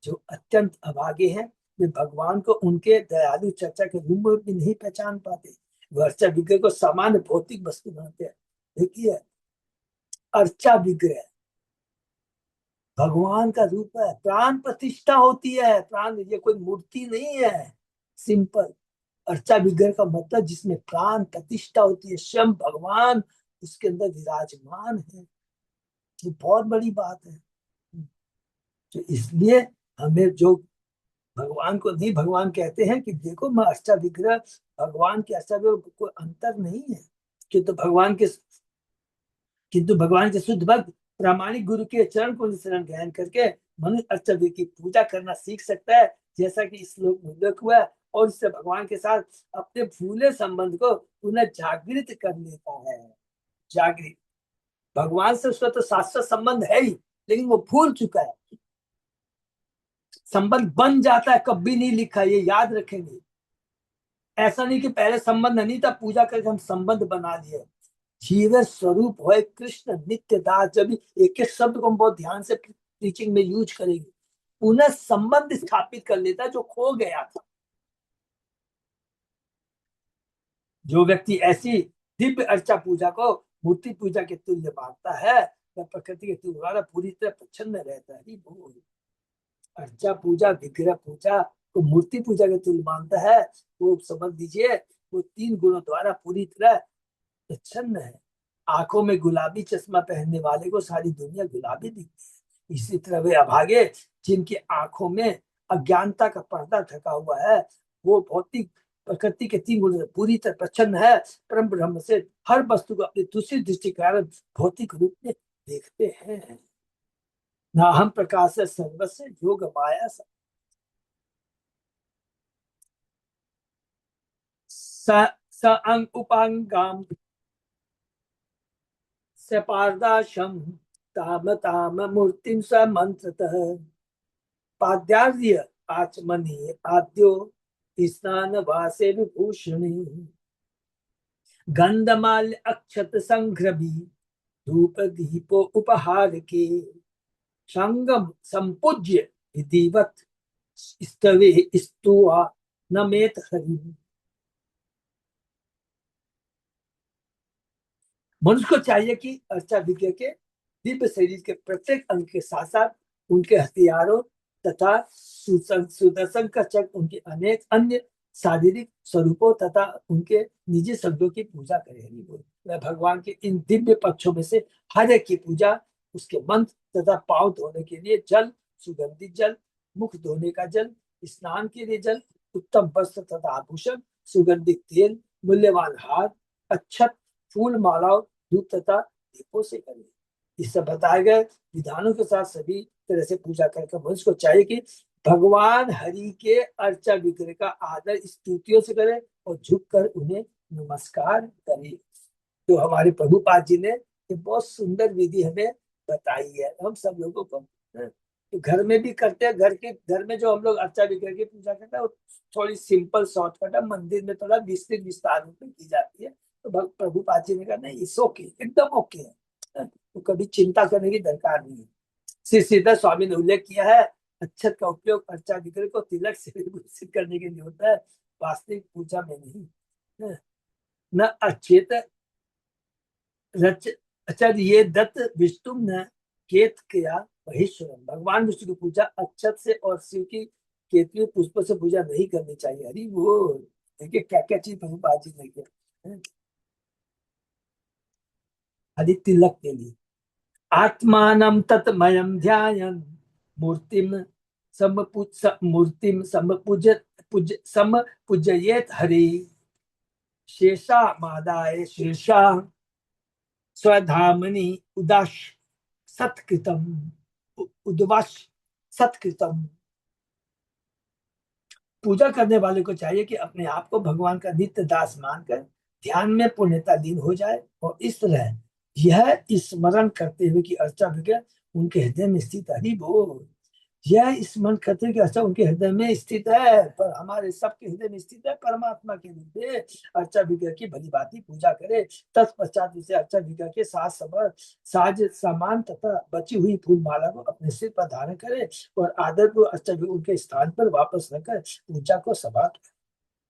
जो अत्यंत अभागे हैं वे भगवान को उनके दयालु चर्चा के रूप में भी नहीं पहचान पाते। वो अर्चा विग्रह को सामान्य भौतिक वस्तु मानते हैं। देखिए, अर्चा विग्रह भगवान का रूप है, प्राण प्रतिष्ठा होती है। प्राण, ये कोई मूर्ति नहीं है। सिंपल अर्चा विग्रह का मतलब जिसमें प्राण प्रतिष्ठा होती है, स्वयं भगवान उसके अंदर विराजमान है, ये बहुत बड़ी बात है। तो इसलिए हमें जो भगवान को नहीं, भगवान कहते हैं कि देखो मैं अर्चा विग्रह, भगवान के अर्चा विग्रह कोई अंतर नहीं है, किंतु भगवान के शुद्ध भक्त प्रामाणिक गुरु के चरण को शरण ग्रहण करके मनुष्य अर्चा विग्रह की पूजा करना सीख सकता है, जैसा कि इस श्लोक में उल्लेख हुआ है, और इससे भगवान के साथ अपने भूले संबंध को पुनः जागृत कर लेता है। जागृत, भगवान से उसका तो शाश्वत संबंध है ही, लेकिन वो भूल चुका है। संबंध बन जाता है, कभी नहीं लिखा, ये याद रखेंगे। ऐसा नहीं कि पहले संबंध नहीं था, पूजा करके हम संबंध बना लिए। जीव स्वरूप हो कृष्ण नित्य दास, जब एक एक शब्द को हम बहुत ध्यान से टीचिंग में यूज करेंगे, पुनः संबंध स्थापित कर लेता है जो खो गया था। जो व्यक्ति ऐसी दिव्य अर्चा पूजा को मूर्ति पूजा के तुल्य मानता है, वह प्रकृति के द्वारा पूरी तरह प्रच्छन्न रहता है। अर्चा पूजा, विग्रह पूजा को मूर्ति पूजा के तुल्य मानता है, वो समझ लीजिए वो 3 गुणों द्वारा पूरी तरह प्रच्छन्न है। आंखों में गुलाबी चश्मा पहनने वाले को सारी दुनिया गुलाबी दिखती है, इसी तरह वे अभागे जिनकी आंखों में अज्ञानता का पर्दा ढका हुआ है, वो भौतिक प्रकृति के 3 गुणों से पूरी तरह प्रच्छन्न है। परम ब्रह्म से हर वस्तु को अपनी दूसरी दृष्टि के कारण भौतिक रूप में देखते हैं। ना हम प्रकाश से सर्वस्व योग माया स अंग उपांगाम स पारदाशम ताम ताम मूर्तिम स मंत्रतः पाद्यार्य आचमनी आद्यो स्नान वासे विभूषणी गंधमाल्य अक्षत संघ्रभी धूप दीपो उपहार के संगम संपूज्य विधिवत स्तवे स्तुआ नमेत हरि। मनुष्य को चाहिए कि अर्चा विग्रह के दिव्य शरीर के प्रत्येक अंग के साथ साथ उनके हथियारों तथा सुदर्शन का चक्र, उनके अनेक अन्य शारीरिक स्वरूपों तथा उनके निजी शब्दों की पूजा करे। वह भगवान के इन दिव्य पक्षों में से हर एक की पूजा, उसके मंत्र तथा पांव धोने के लिए जल, सुगंधित जल, मुख धोने का जल, स्नान के लिए जल, उत्तम वस्त्र तथा आभूषण, सुगंधित तेल, मूल्यवान हार, अक्षत, फूल मालाओं, धूप तथा दीपों से करें। इस सब बताए गए विधानों के साथ सभी तरह से पूजा करके मनुष्य को चाहिए कि भगवान हरि के अर्चा विग्रह का आदर स्तुतियों से करे और झुककर उन्हें नमस्कार करे। तो हमारे प्रभुपाद जी ने ये बहुत सुंदर विधि हमें बताई है, हम सब लोगों को तो घर में भी करते हैं। घर में जो हम लोग अर्चा विग्रह की पूजा करते हैं वो थोड़ी सिंपल शॉर्टकट है, मंदिर में थोड़ा विस्तृत विस्तार रूप में की जाती है। तो प्रभुपाद जी ने कहा नहीं, इस ओके, एकदम ओके है, तो कभी चिंता करने की दरकार नहीं है। श्री श्रीधर स्वामी ने उल्लेख किया है, अक्षत का उपयोग अर्चा विग्रह को तिलक से विभूषित करने के लिए होता है, वास्तविक पूजा में नहीं। न अचेत रच अचर ये दत्त विष्णु न केत किया महेश्वरम। भगवान विष्णु की पूजा अक्षत से और शिव की केतली पुष्प से पूजा नहीं करनी चाहिए। हरि वो देखिए क्या क्या चीज प्रभुपाद जी ने किया। हरि तिलक के लिए आत्मानं तत्मयं ध्यायन् मूर्तिम समपूजयेत हरि शेषा मादाय शीर्षा स्वधामनि उदाश सत्कृतम उद्वास सत्कृतम। पूजा करने वाले को चाहिए कि अपने आप को भगवान का नित्य दास मानकर ध्यान में पूर्णता लीन हो जाए और इस तरह यह स्मरण करते हुए कि अर्चा विग्रह उनके हृदय में स्थित हरि बोल, यह स्मरण करते हुए कि अर्चा उनके हृदय में स्थित है, पर हमारे सबके हृदय में स्थित है परमात्मा के रूप में। अर्चा विग्रह की भली भांति पूजा करे, तत्पश्चात उसे अर्चा विग्रह के साज सामान तथा बची हुई फूल माला को अपने सिर पर धारण करे और आदर को अर्चा विग्रह उनके स्थान पर वापस रखकर पूजा को समाप्त।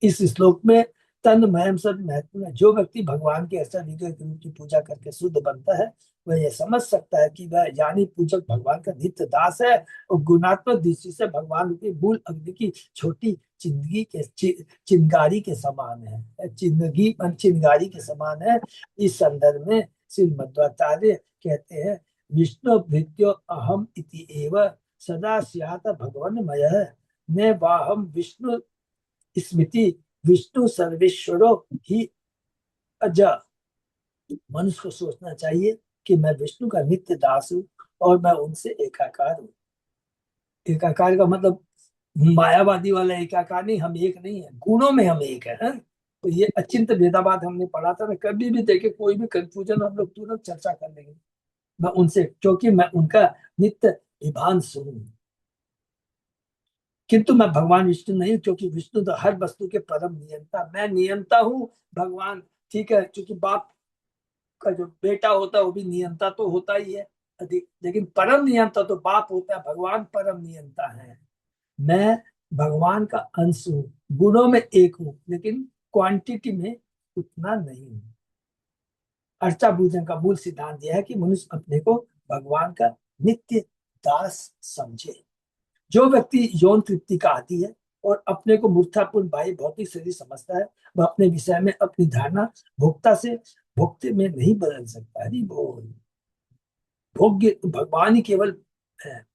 इस श्लोक में तन्मयम सद महत्व है। जो व्यक्ति भगवान के ऐसा विग्रह के रूप की पूजा करके शुद्ध बनता है, वह यह समझ सकता है कि वह यानी पूजक भगवान का नित्य दास है और गुणात्मक दृष्टि से भगवान की मूल अग्नि की छोटी चिंगारी के समान है। चिंगारी के समान है। इस संदर्भ में श्री मध्वाचार्य कहते हैं, विष्णु भृत्यो अहम इति एव सदा स्यात् भगवन्मयः न वाहम विष्णु स्मृति विष्णु सर्वेश्वरो ही अज। मनुष्य को सोचना चाहिए कि मैं विष्णु का नित्य दास हूँ और मैं उनसे एकाकार हूँ। एकाकार का मतलब मायावादी वाला एकाकार नहीं, हम एक नहीं है, गुणों में हम एक है। तो ये अचिंत भेदाबाद हमने पढ़ा था ना, कभी भी देखे कोई भी कंफ्यूजन हम लोग तुरंत चर्चा कर लेंगे। मैं उनसे, क्योंकि मैं उनका नित्य विभान हूँ, किंतु मैं भगवान विष्णु नहीं, क्योंकि विष्णु तो हर वस्तु के परम नियंता, मैं नियंता हूँ। भगवान ठीक है, क्योंकि बाप का जो बेटा होता है वो भी नियंता तो होता ही है अधिक, लेकिन परम नियंता तो बाप होता है, भगवान परम नियंता है। मैं भगवान का अंश हूँ, गुणों में एक हूँ, लेकिन क्वांटिटी में उतना नहीं हूँ। अर्चा पूजन का मूल सिद्धांत यह है कि मनुष्य अपने को भगवान का नित्य दास समझे। जो व्यक्ति यौन तृप्ति का आदी है और अपने को मूर्खापूर्ण बाह्य भौतिक शरीर समझता है, वह अपने विषय में अपनी धारणा भोक्ता से भोक्ते में नहीं बदल सकता। हरि बोल। भोग्य तो भगवान ही केवल है।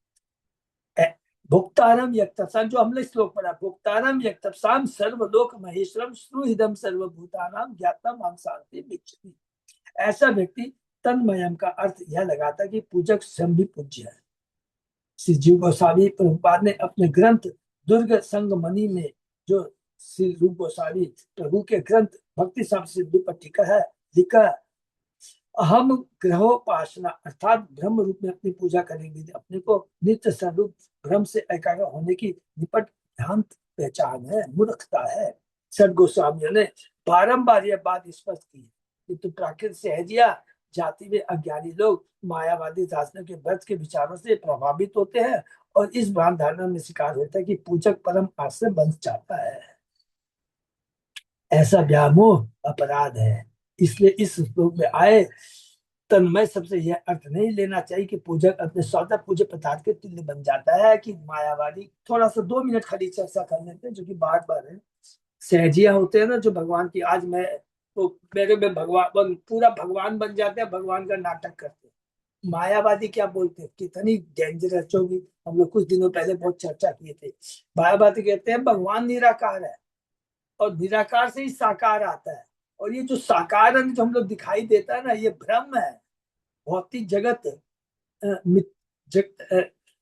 भोक्तारम यक्तसाम, जो हमने श्लोक पढ़ा, भोक्तारम यक्तसाम सर्वलोक महेश्वरम श्रुहिदम सर्वभूतानाम ज्ञातम मां शांति बिच्छति। ऐसा व्यक्ति तन्मयम का अर्थ यह लगाता कि पूजक स्वयं भी पूज्य है। श्री जीव गोस्वामी प्रभुपाद ने अपने ग्रंथ दुर्ग संगमणि में, जो श्री रूप गोस्वामी प्रभु के ग्रंथ भक्ति शब्द सिद्धि पर टीका है, लिखा, अहम ग्रहोपासना अर्थात ब्रह्म रूप में अपनी पूजा करेंगे, अपने को नित्य स्वरूप ब्रह्म से एकाग्र होने की निपट भ्रांत पहचान है, मूर्खता है। सद गोस्वामियों ने बारंबार यह बात स्पष्ट की, किंतु प्राकृत सहजिया जाति में अज्ञानी लोग मायावादी दार्शनिक के व्रत के विचारों से प्रभावित होते हैं और इस भ्रांत धारणा में शिकार होता है कि पूजक परम आश्रय बन जाता है। ऐसा व्यामोह अपराध है। इसलिए इस श्लोक में आए तन्मय सबसे यह अर्थ नहीं लेना चाहिए कि पूजक अपने स्वतः पूज्य पदार्थ के तुल्य बन जाता है, कि मायावादी। थोड़ा सा 2 मिनट खाली चर्चा कर लेते हैं, जो कि बार बार है। सहजिया होते हैं ना, जो भगवान की, आज मैं तो मेरे में भगवान पूरा भगवान बन जाते हैं, भगवान का नाटक करते हैं। मायावादी क्या बोलते हैं, कितनी डेंजरस होगी, हम लोग कुछ दिनों पहले बहुत चर्चा किए थे। मायावादी कहते हैं भगवान निराकार है और निराकार से ही साकार आता है, और ये जो साकार है जो हम लोग दिखाई देता है ना, ये भ्रम है। भौतिक जगत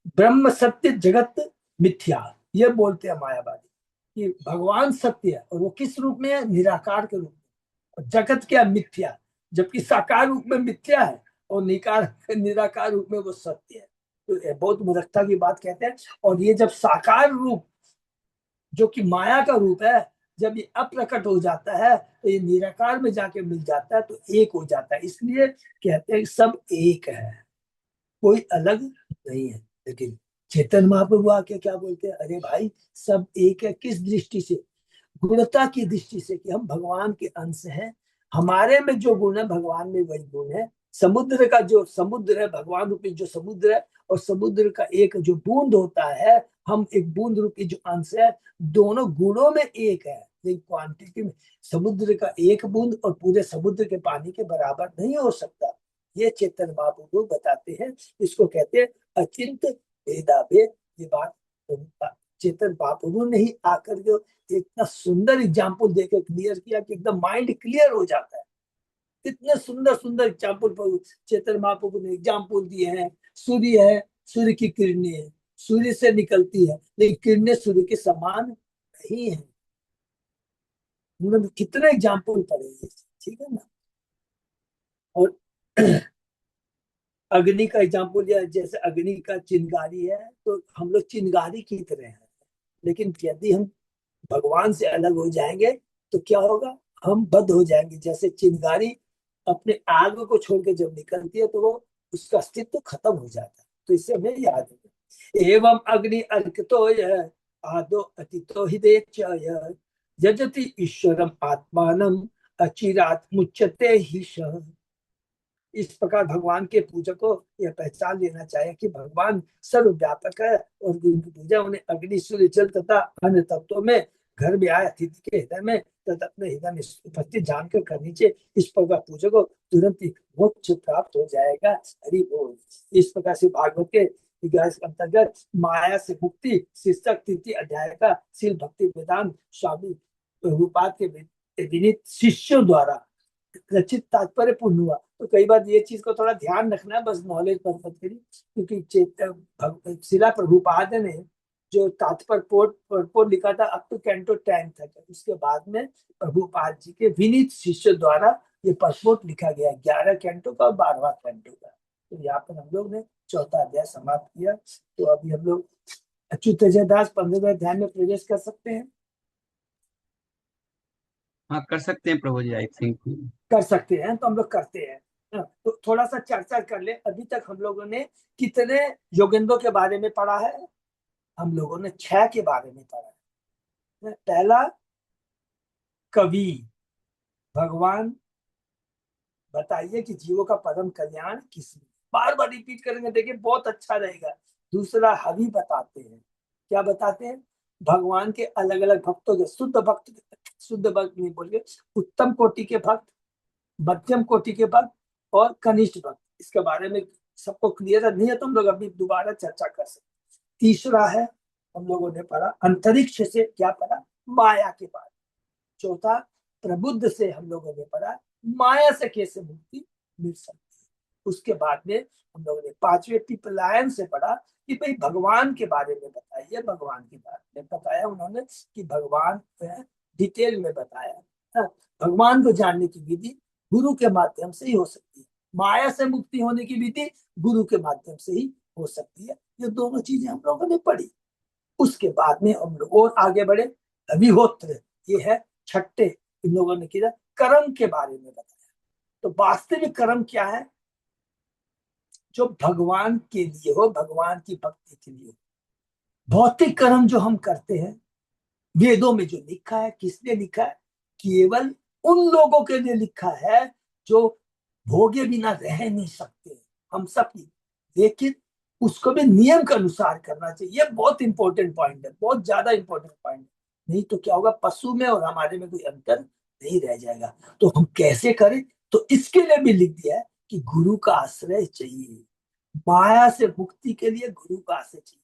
ब्रह्म सत्य, जगत मिथ्या, ये बोलते हैं मायावादी, कि भगवान सत्य है और वो किस रूप में है, निराकार के रूप में, और जगत क्या, मिथ्या, जबकि साकार रूप में मिथ्या है और निराकार रूप में वो सत्य है। तो ये बहुत मूर्खता की बात कहते हैं। और ये जब साकार रूप, जो कि माया का रूप है, जब ये अप्रकट हो जाता है तो ये निराकार में जाके मिल जाता है, तो एक हो जाता है। इसलिए कहते हैं सब एक है, कोई अलग नहीं है। लेकिन चेतन महाप्रभु आके क्या बोलते हैं, अरे भाई सब एक है। किस दृष्टि से, गुणता की दृष्टि से, कि हम भगवान के अंश हैं, हमारे में जो गुण है भगवान में वही गुण है। समुद्र का जो समुद्र है, भगवान रूपी जो समुद्र है, और समुद्र का एक जो बूंद होता है, हम एक बूंद रूपी जो अंश है, दोनों गुणों में एक है, लेकिन क्वांटिटी में समुद्र का एक बूंद और पूरे समुद्र के पानी के बराबर नहीं हो सकता। ये चेतन महाप्रभु बताते हैं। इसको कहते हैं अचिंत भेदाभेद। ये बात चेतन महाप्रभु ने ही आकर जो इतना सुंदर एग्जाम्पल देकर क्लियर किया कि एकदम माइंड क्लियर हो जाता है। इतने सुंदर सुंदर एग्जाम्पल चेतन महाप्रभु ने एग्जाम्पल दिए हैं। सूर्य है, सूर्य की किरणें है, सूर्य से निकलती है, लेकिन किरणें सूर्य के समान नहीं है। उन्होंने कितने एग्जाम्पल पढ़े हैं, ठीक है ना। और अग्नि का एग्जाम्पल दिया, जैसे अग्नि का चिंगारी है, तो हम लोग चिंगारी की तरह हैं। लेकिन यदि हम भगवान से अलग हो जाएंगे तो क्या होगा, हम बद हो जाएंगे। जैसे चिंगारी अपने आग को छोड़ के जब निकलती है तो वो उसका अस्तित्व खत्म हो जाता है। तो इससे हमें याद है, एवं अग्नि अर्कतो आदो अतितो हि यजति ईश्वरम आत्मानम अचिरात मुच्यते ही सः। इस प्रकार भगवान के पूजक को यह पहचान लेना चाहिए कि भगवान सर्वव्यापक है और उनकी पूजा उन्हें अग्नि सूर्य जल तथा अन्य तत्वों में घर में आए अतिथि के हृदय में तथा अपने हृदय में उपस्थित जानकर करनी चाहिए। इस प्रकार पूजक को तुरंत ही मोक्ष प्राप्त हो जाएगा। हरि बोल। इस प्रकार से भागवत के 11 अंतर्गत माया से मुक्ति शीर्षक 3 अध्याय का श्री भक्ति वेदांत स्वामी प्रभुपाद के विनीत शिष्यों द्वारा रचित तात्पर्य पूर्ण हुआ। तो कई बार ये चीज को थोड़ा ध्यान रखना है, बस नॉलेज पर्पज के लिए, क्योंकि शिला प्रभुपाद ने जो तात्पर्य पोर्ट लिखा था अप टू कैंटो 10 तक, उसके बाद में प्रभुपाद जी के विनीत शिष्य द्वारा ये परपोर्ट लिखा गया 11 कैंटो का और 12वां कैंटो का। तो यहाँ पर हम लोग ने 4था अध्याय समाप्त किया। तो अभी हम लोग अच्युत दास 15वें अध्याय में प्रवेश कर सकते हैं। हाँ कर सकते हैं प्रभु जी, आई थिंक कर सकते हैं, तो हम लोग करते हैं। तो थोड़ा सा चर्चा कर ले। अभी तक हम लोगों ने कितने योगेंद्रों के बारे में पढ़ा है? हम लोगों ने 6 के बारे में पढ़ा है। पहला कवि, भगवान बताइए कि जीवों का परम कल्याण किसमें। बार बार रिपीट करेंगे, देखिए बहुत अच्छा रहेगा। दूसरा हवि बताते हैं। क्या बताते हैं? भगवान के अलग अलग भक्तों के, शुद्ध भक्त नहीं बोलिए, उत्तम कोटि के भक्त, मध्यम कोटि के भक्त और कनिष्ठ भक्त। इसके बारे में सबको क्लियर नहीं है तो हम लोग अभी दोबारा चर्चा कर सकते। तीसरा है, हम लोगों ने पढ़ा अंतरिक्ष से क्या पढ़ा? माया के बारे। चौथा प्रबुद्ध से हम लोगों ने पढ़ा माया से कैसे मुक्ति मिल सकती है। उसके बाद में हम लोगों ने 5वें पीपलायन से पढ़ा कि भाई भगवान के बारे में बताइए। भगवान के बारे में बताया उन्होंने कि भगवान डिटेल में बताया। भगवान को जानने की विधि गुरु के माध्यम से ही हो सकती है। माया से मुक्ति होने की विधि गुरु के माध्यम से ही हो सकती है। ये दोनों चीजें हम लोगों ने पढ़ी। उसके बाद में हम लोग और आगे बढ़े। अभिहोत्र, ये है छठे, इन लोगों ने किया कर्म के बारे में बताया। तो वास्तविक कर्म क्या है? जो भगवान के लिए हो, भगवान की भक्ति के लिए हो। भौतिक कर्म जो हम करते हैं, वेदों में जो लिखा है, किसने लिखा है? केवल उन लोगों के लिए लिखा है जो भोगे बिना रह नहीं सकते, हम सब की। लेकिन उसको भी नियम के अनुसार करना चाहिए। ये बहुत इंपॉर्टेंट पॉइंट है, बहुत ज्यादा इंपॉर्टेंट पॉइंट है। नहीं तो क्या होगा, पशु में और हमारे में कोई अंतर नहीं रह जाएगा। तो हम कैसे करें? तो इसके लिए भी लिख दिया है कि गुरु का आश्रय चाहिए। माया से मुक्ति के लिए गुरु का आश्रय चाहिए।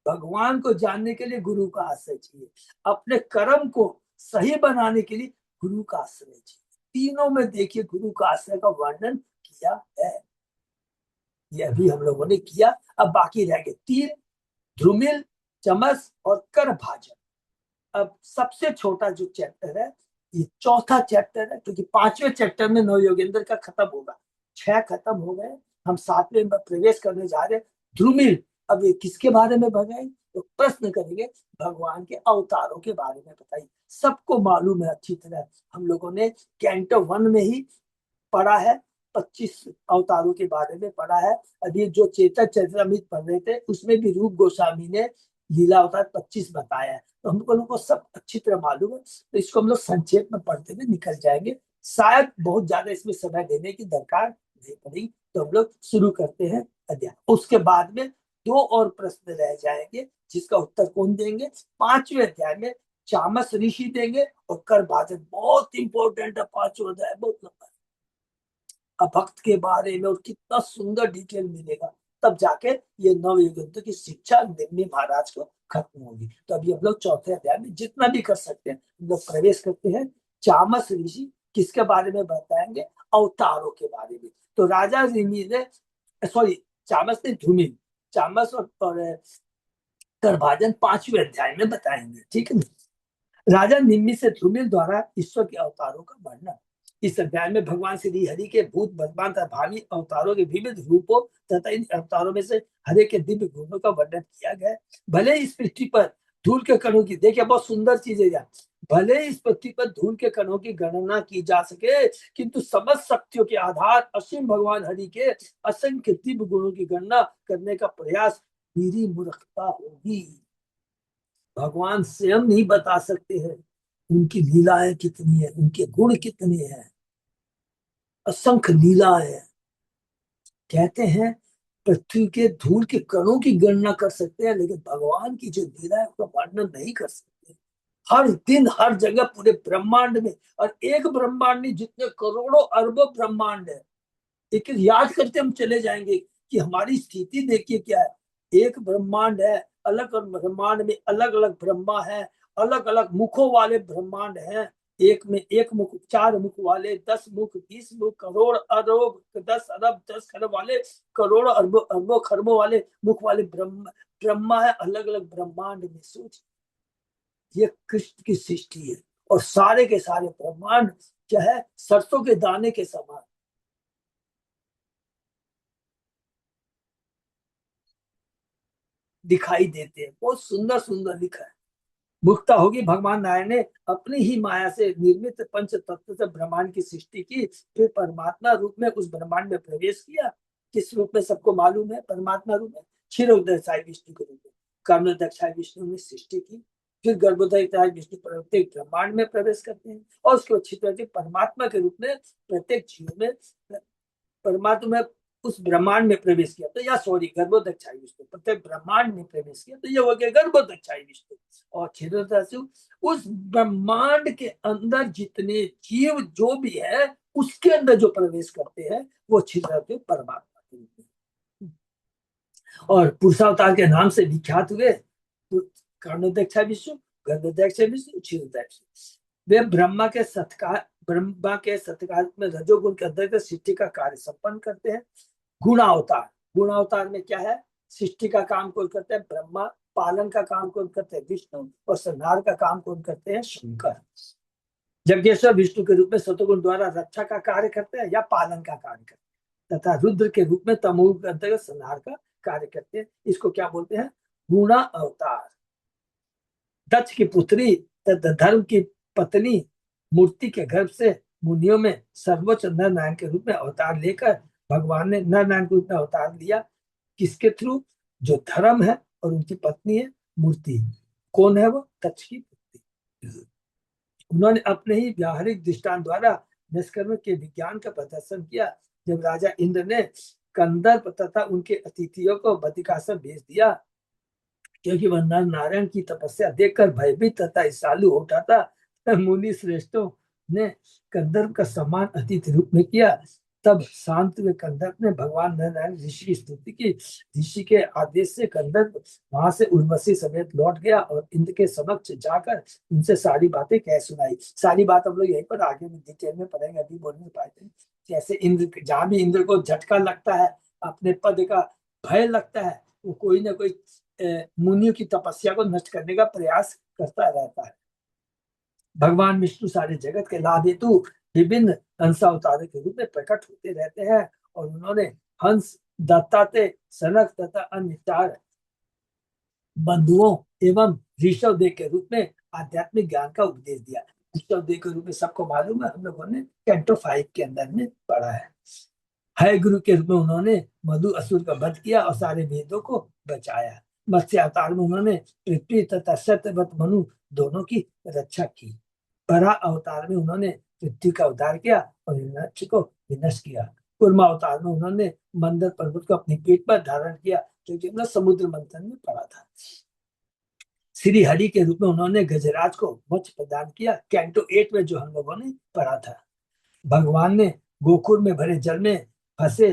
भगवान को जानने के लिए गुरु का आश्रय चाहिए। अपने कर्म को सही बनाने के लिए गुरु का आश्रय चाहिए। तीनों में देखिए गुरु का आश्रय का वर्णन किया है। ये अभी हम लोगों ने किया। अब बाकी रह गए 3, ध्रुमिल, चमस और कर भाजन। अब सबसे छोटा जो चैप्टर है ये चौथा चैप्टर है, क्योंकि 5वें चैप्टर में नव योगेंद्र का खत्म होगा। 6 खत्म हो गए, हम 7वें में प्रवेश करने जा रहे हैं। ध्रुमिल, अब ये किसके बारे में बताए? तो प्रश्न करेंगे भगवान के अवतारों के बारे में बताइए। सबको मालूम है अच्छी तरह, हम लोगों ने कैंटो 1 में ही पढ़ा है, 25 अवतारों के बारे में पढ़ा है। अभी जो चेतक चरितमृत पढ़ रहे थे उसमें भी रूप गोस्वामी ने लीला अवतार 25 बताया है। तो हम लोगों को सब अच्छी तरह मालूम है। तो इसको हम लोग संक्षेप में पढ़ते हुए निकल जाएंगे। शायद बहुत ज्यादा इसमें समय देने की दरकार नहीं पड़ेगी। तो हम लोग शुरू करते हैं अध्याय। उसके बाद में 2 और प्रश्न रह जाएंगे जिसका उत्तर कौन देंगे? 5वें अध्याय में चामस ऋषि देंगे और कर भाजन। बहुत इंपॉर्टेंट है 5वां अध्याय, बहुत लंबा है। भक्त के बारे में और कितना सुंदर डिटेल मिलेगा, तब जाके ये नव युग की शिक्षा निम्न महाराज को खत्म होगी। तो अभी हम लोग चौथे अध्याय में जितना भी कर सकते हैं हम लोग प्रवेश करते हैं। चामस ऋषि किसके बारे में बताएंगे? अवतारों के बारे में। तो राजा ऋषि ने, सॉरी चामस ने ध्रुमिल, चामस और करभाजन 5वें अध्याय में बताएंगे, ठीक है। राजा निम्मी से ध्रुमिल द्वारा ईश्वर के अवतारों का वर्णन। इस अध्याय में भगवान श्री हरि के भूत, वर्तमान तथा भावी अवतारों के विविध रूपों तथा इन अवतारों में से हरे के दिव्य गुणों का वर्णन किया गया। भले इस पृथ्वी पर धूल के कणों की, देखिए बहुत सुंदर चीज है यार, भले इस पृथ्वी पर धूल के कणों की गणना की जा सके, किंतु समस्त शक्तियों के आधार असीम भगवान हरि के असंख्य दिव्य गुणों की गणना करने का प्रयास मेरी मूर्खता होगी। भगवान स्वयं नहीं बता सकते हैं, उनकी लीलाएं कितनी है, उनके गुण कितने हैं, असंख्य लीलाएं हैं। कहते हैं पृथ्वी के धूल के कणों की गणना कर सकते हैं, लेकिन भगवान की जो लीला है उसका वर्णन नहीं कर सकते। हर दिन हर जगह पूरे ब्रह्मांड में, और एक ब्रह्मांड नहीं, जितने करोड़ों अरबों ब्रह्मांड है, एक एक याद करते हम चले जाएंगे कि हमारी स्थिति देखिए क्या है। एक ब्रह्मांड है, अलग अलग ब्रह्मांड में अलग अलग ब्रह्मा है, अलग अलग मुखों वाले ब्रह्मांड हैं। एक में एक मुख, चार मुख वाले, 10 मुख, 20 मुख, करोड़ अरब, 10 अरब, 10 खरब वाले, करोड़ अरबों अरबों खरबों वाले मुख वाले ब्रह्मा है, अलग अलग ब्रह्मांड में। सोच, ये कृष्ण की सृष्टि है, और सारे के सारे ब्रह्मांड क्या है, सरसों के दाने के समान दिखाई देते हैं। बहुत सुंदर सुंदर लिखा है। मुक्ता होगी, भगवान नारायण ने अपनी ही माया से निर्मित पंच तत्व से ब्रह्मांड की सृष्टि की, फिर परमात्मा रूप में उस ब्रह्मांड में प्रवेश किया। किस रूप में सबको मालूम है, परमात्मा रूप में, क्षीरोदक्षाय विष्णु के रूप में कर्णोदक्षाय विष्णु ने सृष्टि की। फिर गर्भोदक्षाय विष्णु प्रत्येक ब्रह्मांड में प्रवेश करते हैं, और उसके बाद छिद्र परमात्मा के रूप में प्रत्येक जीव में, परमात्मा उस ब्रह्मांड में प्रवेश किया, तो या सॉरी गर्भोदक्षाई विष्णु प्रत्येक ब्रह्मांड में प्रवेश किया, तो ये हो गया गर्भोदक्षाई विष्णु। और छिद्रदक्षु उस ब्रह्मांड के अंदर जितने जीव जो भी है, उसके अंदर जो प्रवेश करते हैं वो छिद्रदक्षु परमात्मा के रूप में, और पुरुषावतार के नाम से विख्यात हुए। तो कर्णोदक्षाय विष्णु, गर्भोदक्षाय विष्णु, छिद्रदक्षु, वे ब्रह्मा के सत्कार में रजोगुण के अंतर्गत सृष्टि का कार्य संपन्न करते हैं। गुणावतार, गुणावतार में क्या है, सृष्टि का काम कौन करते हैं, ब्रह्मा, पालन का काम कौन करते हैं, विष्णु, और संहार का काम कौन करते हैं, शंकर। यज्ञेश्वर विष्णु के रूप में सतोगुण द्वारा रक्षा का कार्य करते हैं या पालन का कार्य करते हैं, तथा रुद्र के रूप में तमोगुण के अंतर्गत संहार का कार्य करते हैं। इसको क्या बोलते हैं, गुणा अवतार। दक्ष की पुत्री तथा धर्म की पत्नी मूर्ति के गर्भ से मुनियों में सर्वोच्च नर नारायण के रूप में अवतार लेकर भगवान ने नर नारायण के रूप में अवतार लिया। किसके थ्रू, जो धर्म है और उनकी पत्नी है मूर्ति। कौन है वो, दक्ष की पुत्री। उन्होंने अपने ही व्यावहारिक दृष्टांत द्वारा निष्कर्म के विज्ञान का प्रदर्शन किया। जब राजा इंद्र ने कंदर्प तथा उनके अतिथियों को बद्रिकाश्रम भेज दिया, क्योंकि वह नर नारायण की तपस्या देखकर भयभीत तथा ईर्ष्यालु हो उठा था, मुनि श्रेष्ठों ने कंदर्प का सम्मान अतिथि रूप में किया। तब शांत हुए कंदर्प ने भगवान नर नारायण ऋषि की स्तुति की। ऋषि के आदेश से कंदर्प वहां से उर्वशी समेत लौट गया और इंद्र के समक्ष जाकर उनसे सारी बातें कह सुनाई। सारी बात हम लोग यहीं पर आगे में डिटेल में पढ़ेंगे, अभी बोल नहीं पाते। जैसे इंद्र, जहां भी इंद्र को झटका लगता है, अपने पद का भय लगता है, वो कोई ना कोई मुनियों की तपस्या को नष्ट करने का प्रयास करता रहता है। भगवान विष्णु सारे जगत के लाभ हेतु विभिन्न हंसावतारों के रूप में प्रकट होते रहते हैं, और उन्होंने हंस, दत्तात्रेय, सनक तथा अन्य 4 बंधुओं एवं ऋषभ देव के रूप में आध्यात्मिक ज्ञान का उपदेश दिया। ऋषभ देव के रूप में सबको मालूम है, हम लोगों ने कैंटो 5 के अंदर में पढ़ा है। हय गुरु के रूप में उन्होंने मधु असुर का वध किया और सारे वेदों को बचाया। मत्स्य अवतार में उन्होंने पृथ्वी तथा सत्यवत मनु दोनों की रक्षा की। बरा अवतार में उन्होंने पृथ्वी का उद्धार किया और हिरण्यकश्यप को विनष्ट किया। कूर्मा अवतार में उन्होंने मंदर पर्वत को अपनी पीठ पर धारण किया, क्योंकि हमने समुद्र मंथन में पढ़ा था। श्री हरि के रूप में उन्होंने गजराज को मोक्ष प्रदान किया, कैंटो 8 में जो हम लोगों ने पढ़ा था। भगवान ने गोकुल में भरे जल में फंसे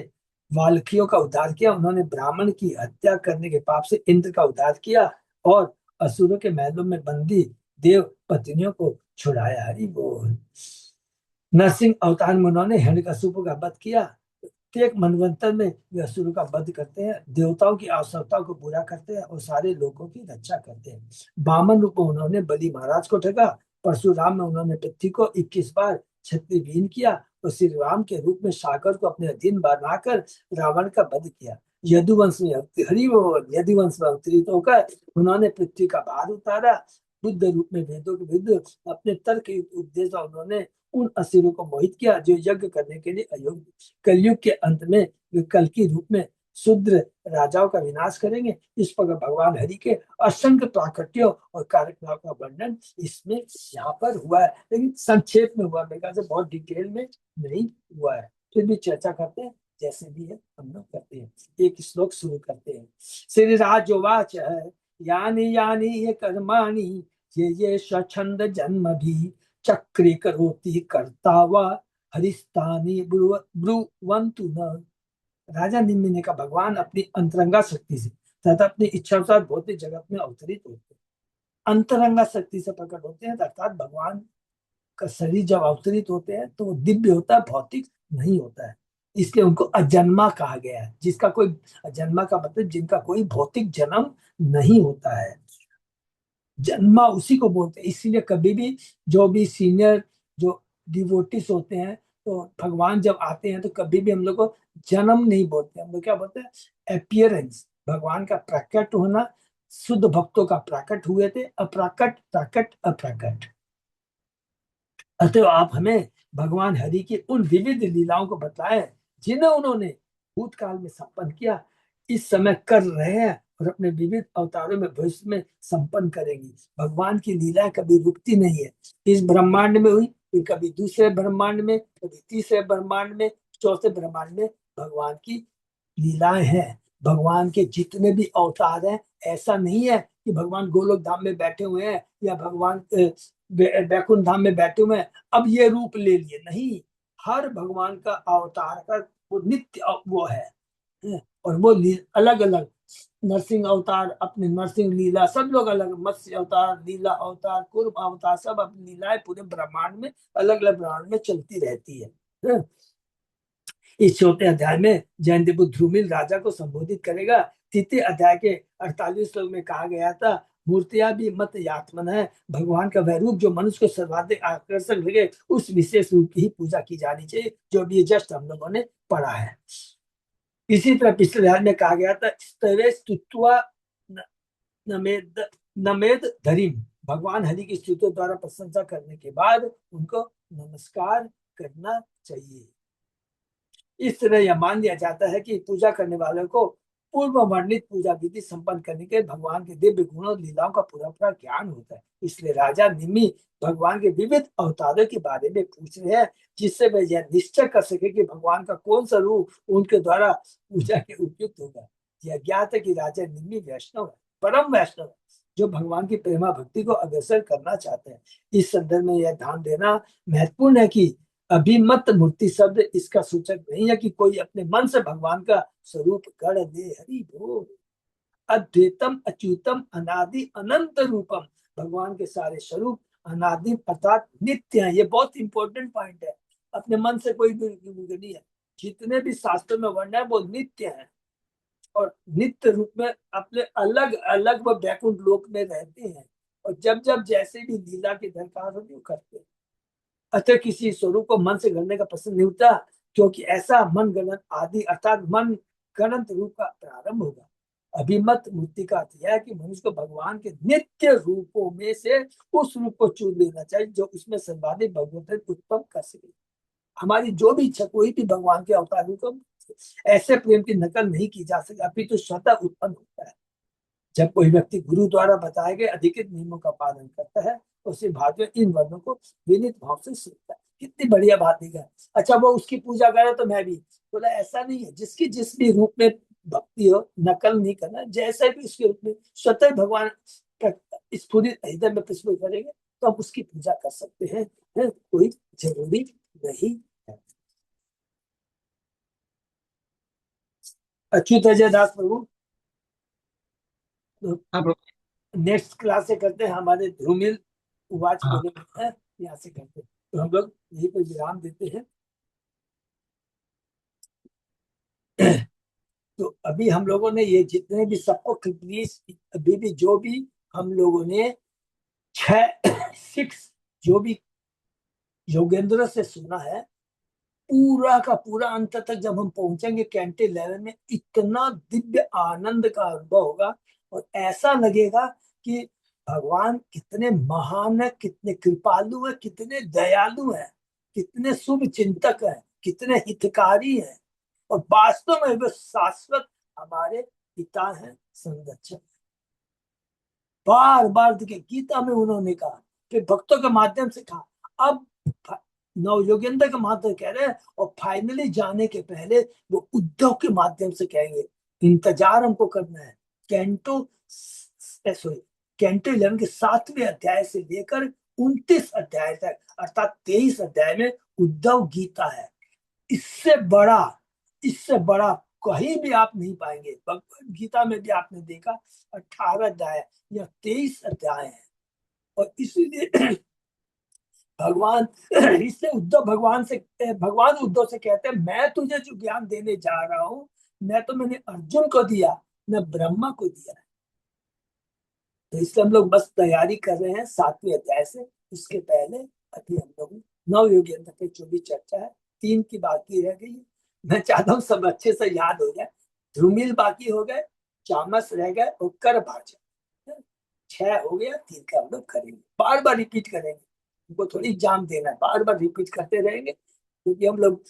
वाल्कियों का उद्धार किया। उन्होंने ब्राह्मण की हत्या करने के पाप से इंद्र का उद्धार किया और असुरों के महलों में बंदी देव पत्नियों को छुड़ाया। हरि बोल। नरसिंह अवतार में उन्होंने हिरण्यकशिपु का वध किया। प्रत्येक मनवंतर में वे असुरों का वध करते हैं, देवताओं की आवश्यकताओं को पूरा करते हैं और सारे लोगों की रक्षा करते हैं। वामन रूप में उन्होंने बलि महाराज को ठगा। परशुराम में उन्होंने पृथ्वी को 21 बार क्षत्रिविहीन किया और श्री राम के रूप में सागर को अपने अधीन बनाकर रावण का वध किया। यदुवंश में यदुवंश में अवतरित होकर उन्होंने पृथ्वी का भार उतारा। बुद्ध रूप में वेदों के विरुद्ध अपने तर्क उपदेश उन्होंने उन असुरों को मोहित किया जो यज्ञ करने के लिए अयोग्य। कलयुग के अंत में वे कल की रूप में शूद्र राजाओं का विनाश करेंगे। इस प्रकार भगवान हरि के असंख्य प्राकट्यों और कार्यकलाप का वर्णन इसमें यहाँ पर हुआ है, लेकिन संक्षेप में हुआ, मेरे ख्याल से बहुत डिटेल में नहीं हुआ है। फिर भी चर्चा करते हैं, जैसे भी है हम लोग करते हैं। एक श्लोक शुरू करते हैं। श्री राजोवाच है, यानी यानी ये कर्माणि ये स्वच्छंद जन्म भी चक्रे करोति कर्ता वा हरिस्तानी ब्रुवंतु न। राजा निम्न ने कहा, भगवान अपनी अंतरंगा शक्ति से तथा अपनी इच्छा अनुसार भौतिक जगत में अवतरित होते हैं। अंतरंगा शक्ति से प्रकट होते हैं, अर्थात भगवान का शरीर जब अवतरित होते हैं तो वो दिव्य होता है, भौतिक नहीं होता है। इसलिए उनको अजन्मा कहा गया है। जिसका कोई अजन्मा का मतलब जिनका कोई भौतिक जन्म नहीं होता है, जन्मा उसी को बोलते हैं। इसीलिए कभी भी जो भी सीनियर जो डिवोटिस होते हैं, तो भगवान जब आते हैं तो कभी भी हम लोग को जन्म नहीं बोलते, हम लोग क्या बोलते हैं, अपियरेंस। भगवान का प्रकट होना, शुद्ध भक्तों का प्रकट हुए थे, अप्रकट प्रकट अप्रकट। अतः आप हमें भगवान हरि की उन विविध लीलाओं को बताएं जिन्हें उन्होंने भूतकाल में संपन्न किया, इस समय कर रहे हैं और अपने विविध अवतारों में भविष्य में संपन्न करेंगे। भगवान की लीलाएं कभी रुकती नहीं है। इस ब्रह्मांड में हुई, फिर कभी दूसरे ब्रह्मांड में, कभी तीसरे ब्रह्मांड में, चौथे ब्रह्मांड में भगवान की लीलाएं हैं। भगवान के जितने भी अवतार हैं, ऐसा नहीं है कि भगवान गोलोक धाम में बैठे हुए हैं या भगवान वैकुंठ धाम में बैठे हुए हैं अब ये रूप ले लिए, नहीं। हर भगवान का अवतार का वो नित्य वो है। और वो अलग अलग नरसिंह अवतार, अपने नरसिंह लीला, सब लोग अलग, मत्स्य अवतार, लीला अवतार, कुर्म अवतार, सब अपनी लीलाएं पूरे ब्रह्मांड में, अलग अलग ब्रह्मांड में चलती रहती है। इस चौथे अध्याय में जयंती बुद्ध ध्रुमिल राजा को संबोधित करेगा। तृतीय अध्याय के 48 श्लोक में कहा गया था, मूर्तियां भी मत यात्मन है। भगवान का वह रूप जो मनुष्य को सर्वाधिक आकर्षक लगे, उस विशेष रूप की ही पूजा की जानी चाहिए, जो भी जस्ट हम लोगों ने पढ़ा है। इसी तरह पिछले अध्याय में कहा गया था, स्तवे स्तुत्वा नमेद नमेद धरिम। भगवान हरि की स्तुतियों द्वारा प्रशंसा करने के बाद उनको नमस्कार करना चाहिए। इस तरह यह मान लिया जाता है कि पूजा करने वालों को पूर्व वर्णित पूजा विधि संपन्न करने के भगवान के दिव्य गुणों और लीलाओं का पूरा पूरा ज्ञान होता है। इसलिए राजा निमि भगवान के विविध अवतारों के बारे में पूछ रहे हैं, जिससे वह यह निश्चय कर सके कि भगवान का कौन सा रूप उनके द्वारा पूजा के उपयुक्त होगा। यह ज्ञात है कि राजा निमि वैष्णव है, परम वैष्णव है, जो भगवान की प्रेमा भक्ति को अग्रसर करना चाहते हैं। इस संदर्भ में यह ध्यान देना महत्वपूर्ण है कि अभिमत मूर्ति शब्द इसका सूचक नहीं है कि कोई अपने मन से भगवान का स्वरूप गढ़ दे। हरि बोल। अद्वैतम अच्युतम अनादि अनंत रूपम। भगवान के सारे स्वरूप अनादि अर्थात नित्य हैं। ये बहुत इंपॉर्टेंट पॉइंट है। अपने मन से कोई भी नहीं है। जितने भी शास्त्रों में वर्णन है वो नित्य है और नित्य रूप में अपने अलग अलग वो वैकुंठ लोक में रहते हैं। और जब जब जैसे भी लीला की दरकार होती है करते हैं। अतः किसी स्वरूप को मन से गढ़ने का पसंद नहीं होता, क्योंकि ऐसा मन गणन आदि अर्थात मन गणंत रूप का प्रारंभ होगा। अभिमत मूर्ति का अर्थ यह है कि मनुष्य को भगवान के नित्य रूपों में से उस रूप को चुन लेना चाहिए जो उसमें सर्वाधिक भगवत उत्पन्न कर सके। हमारी जो भी इच्छा, कोई भी भगवान के अवतार को ऐसे प्रेम की नकल नहीं की जा सकती, अभी तो स्वतः उत्पन्न होता है। जब कोई व्यक्ति गुरु द्वारा बताए गए अधिकृत नियमों का पालन करता है तो उसे भारतीय इन वर्णों को विनीत भाव से सीखता है। कितनी बढ़िया बात है। अच्छा वो उसकी पूजा करे तो मैं भी, बोला ऐसा नहीं है। जिसकी जिस भी रूप में भक्ति हो, नकल नहीं करना, जैसे भी उसके रूप में स्वतः भगवान स्फुरित हृदय में प्रस्फुट करेंगे तो हम उसकी पूजा कर सकते हैं, कोई जरूरी नहीं है। अच्युत अजय दास प्रभु, हाँ प्रभु। नेक्स्ट क्लास से करते हैं। हमारे ध्रुमिल उवाच हाँ बोले हैं, यहाँ से करते हैं। तो हम लोग यही पर विराम देते हैं। तो अभी हम लोगों ने ये जितने भी सबको प्लीज, अभी भी जो भी हम लोगों ने 6 जो भी योगेंद्र से सुना है, पूरा का पूरा अंत तक जब हम पहुंचेंगे कैंटे लेवल में, इतना दिव्य आनंद का अनुभव होगा और ऐसा लगेगा कि भगवान कितने महान है, कितने कृपालु है, कितने दयालु है, कितने शुभ चिंतक है, कितने हितकारी है और वास्तव में वे शाश्वत हमारे पिता हैं, संरक्षक। बार बार देखिए गीता में उन्होंने कहा, फिर भक्तों के माध्यम से कहा, अब नवयोगेंद्र के माध्यम से कह रहे हैं, और फाइनली जाने के पहले वो उद्धव के माध्यम से कहेंगे। इंतजार हमको करना है। कैंटो सॉरी कैंटो 11 के 7वें अध्याय से लेकर 29 अध्याय तक, अर्थात 23 अध्याय में उद्धव गीता है। इससे बड़ा कहीं भी आप नहीं पाएंगे। भगवत गीता में भी आपने देखा 18 अध्याय या 23 अध्याय है। और इसीलिए भगवान इससे भगवान उद्धव से कहते हैं, मैं तुझे जो ज्ञान देने जा रहा हूं, मैंने अर्जुन को दिया, मैं ब्रह्मा को दिया। तो इसलिए हम लोग बस तैयारी कर रहे हैं 7वें अध्याय से। इसके पहले अभी हम लोग नवयोगेंद्र पे जो भी चर्चा है, 3 की बाकी रह गई है। मैं चाहता हूँ सब अच्छे से याद हो जाए। ध्रुमिल बाकी हो गए, चामस रह गए और कर भाजन 6 हो गया। 3 का हम लोग करेंगे, बार बार रिपीट करेंगे। उनको थोड़ी एग्जाम देना है, बार बार रिपीट करते रहेंगे, क्योंकि हम लोग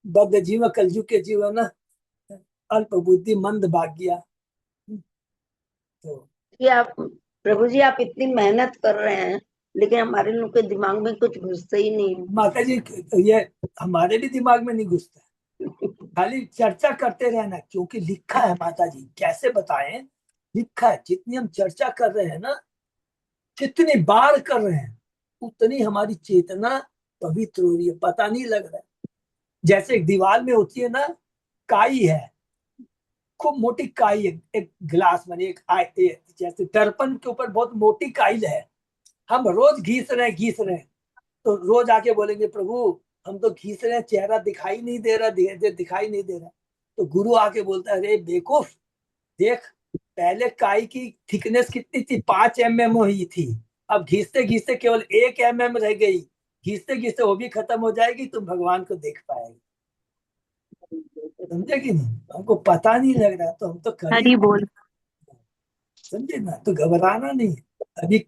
बद्ध जीव कलयुग के जीवन अल्प बुद्धि मंद भाग्या। तो कि आप प्रभु जी, आप इतनी मेहनत कर रहे हैं, लेकिन हमारे लोग के दिमाग में कुछ घुसता ही नहीं। माता जी, ये हमारे भी दिमाग में नहीं घुसता, खाली चर्चा करते रहना, क्योंकि लिखा है माता जी, कैसे बताएं, लिखा है। जितनी हम चर्चा कर रहे हैं ना, जितनी बार कर रहे हैं, उतनी हमारी चेतना पवित्र हो रही है, पता नहीं लग रहा है। जैसे एक दीवार में होती है ना, काई है, खूब मोटी काई है, एक गिलास में जैसे दर्पण के ऊपर बहुत मोटी काई है। हम रोज घीस रहे हैं, तो रोज आके बोलेंगे, प्रभु हम तो खींच रहे हैं, चेहरा दिखाई नहीं दे रहा, दिखाई नहीं दे रहा। तो गुरु आके बोलता है, अरे बेवकूफ, देख पहले काई की थिकनेस कितनी थी, 5 mm ही थी। अब घीसते घीसते केवल 1 mm रह गई। घीसते घीसते वो भी खत्म हो जाएगी, तुम भगवान को देख पाएगी। समझे कि नहीं? हमको पता नहीं लग रहा, तो हम तो कर ही हरी बोल। समझे ना, तो घबराना नहीं। अभी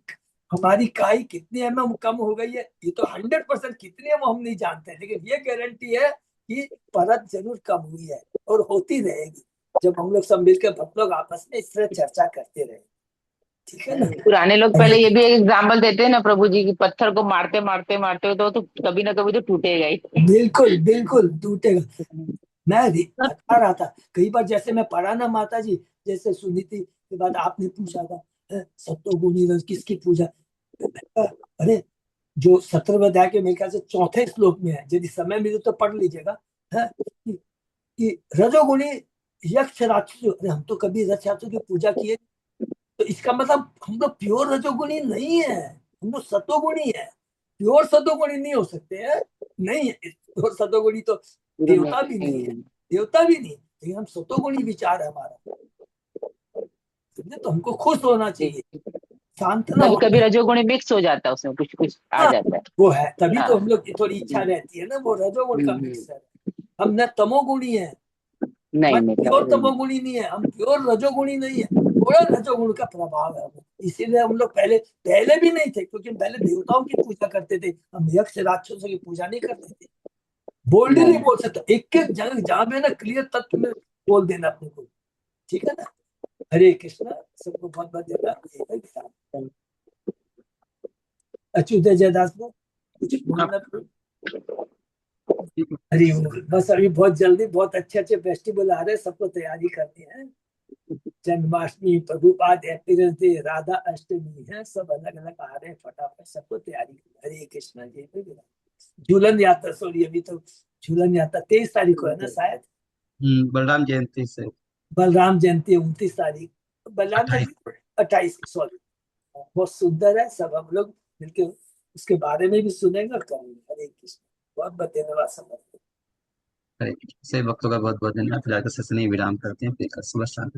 हमारी काई कितनी कम हो गई है, ये तो 100% कितनी है वो हम नहीं जानते, लेकिन ये गारंटी है कि परत जरूर कम हुई है और होती रहेगी, जब हम लोग सब मिलकर भक्त लोग आपस में इस तरह चर्चा करते रहे। ठीक है ना? पुराने लोग पहले ये भी एक एग्जाम्पल देते हैं ना प्रभु जी की, पत्थर को मारते मारते मारते तो कभी ना कभी तो टूटेगा ही। बिल्कुल बिल्कुल टूटेगा। मैं बता रहा था कई बार, जैसे मैं पढ़ा ना माता जी, जैसे सुनीति के बाद आपने पूछा था सत्वगुणी रस किसकी पूजा, अरे जो 17वें अध्याय के मेरे ख्याल से 4थे श्लोक में है, यदि समय मिले तो पढ़ लीजिएगा, है कि रजोगुणी यक्ष राक्षस, अरे हम तो कभी यक्ष राक्षसों की पूजा किए, तो इसका मतलब हम लोग प्योर रजोगुणी नहीं है, हम लोग सतोगुणी है। प्योर सतोगुणी नहीं हो सकते हैं, नहीं है प्योर सतोगुणी तो देवता भी नहीं है, देवता भी नहीं, लेकिन हम सतोगुणी विचार है हमारा। तो हमको खुश होना चाहिए, शांत ना कभी हो। कभी रजोगुणी मिक्स हो जाता है, उसमें कुछ कुछ आ हाँ, जाता है। वो है, तभी तो हाँ। हम लोग की थोड़ी इच्छा रहती है ना, वो रजोगुण का मिक्स है। हम न तमोगुणी है, नहीं हम नहीं प्योर कभी नहीं। तमोगुणी नहीं है, हम प्योर रजोगुणी नहीं है, थोड़ा रजोगुण का प्रभाव है हमें। इसीलिए हम लोग पहले पहले भी नहीं थे, क्योंकि हम पहले देवताओं की पूजा करते थे, हम यक्ष राक्षसों की पूजा नहीं करते थे। बोल्डली नहीं बोल सकते, एक एक जगह जहां पे ना क्लियर तत्व में बोल देना अपने को। ठीक है ना? हरे कृष्णा, सबको बहुत बहुत धन्यवाद। अच्युत जयदास को कुछ बोलना? हरी बोल। बस अभी बहुत जल्दी बहुत अच्छे अच्छे फेस्टिवल आ रहे हैं, सबको तैयारी करनी है। जन्माष्टमी, प्रभुपाद एपिरस डे, राधा अष्टमी है, सब अलग अलग आ रहे हैं, फटाफट सबको तैयारी करनी। हरे कृष्णा जी। झूलन यात्रा, सॉरी अभी तो झूलन यात्रा 23 तारीख को है ना शायद। बलराम जयंती से बलराम जयंती 29 तारीख, बलराम 28। जयंती 28, सॉरी। बहुत सुंदर है, सब हम लोग मिलके उसके बारे में भी सुनेंगे और करेंगे। हरे कृष्ण, बहुत बहुत धन्यवाद सब। हरे कृष्ण। से भक्तों का बहुत बहुत धन्यवाद। फिलहाल तो सत्संग विराम करते हैं, फिर कल सुबह शाम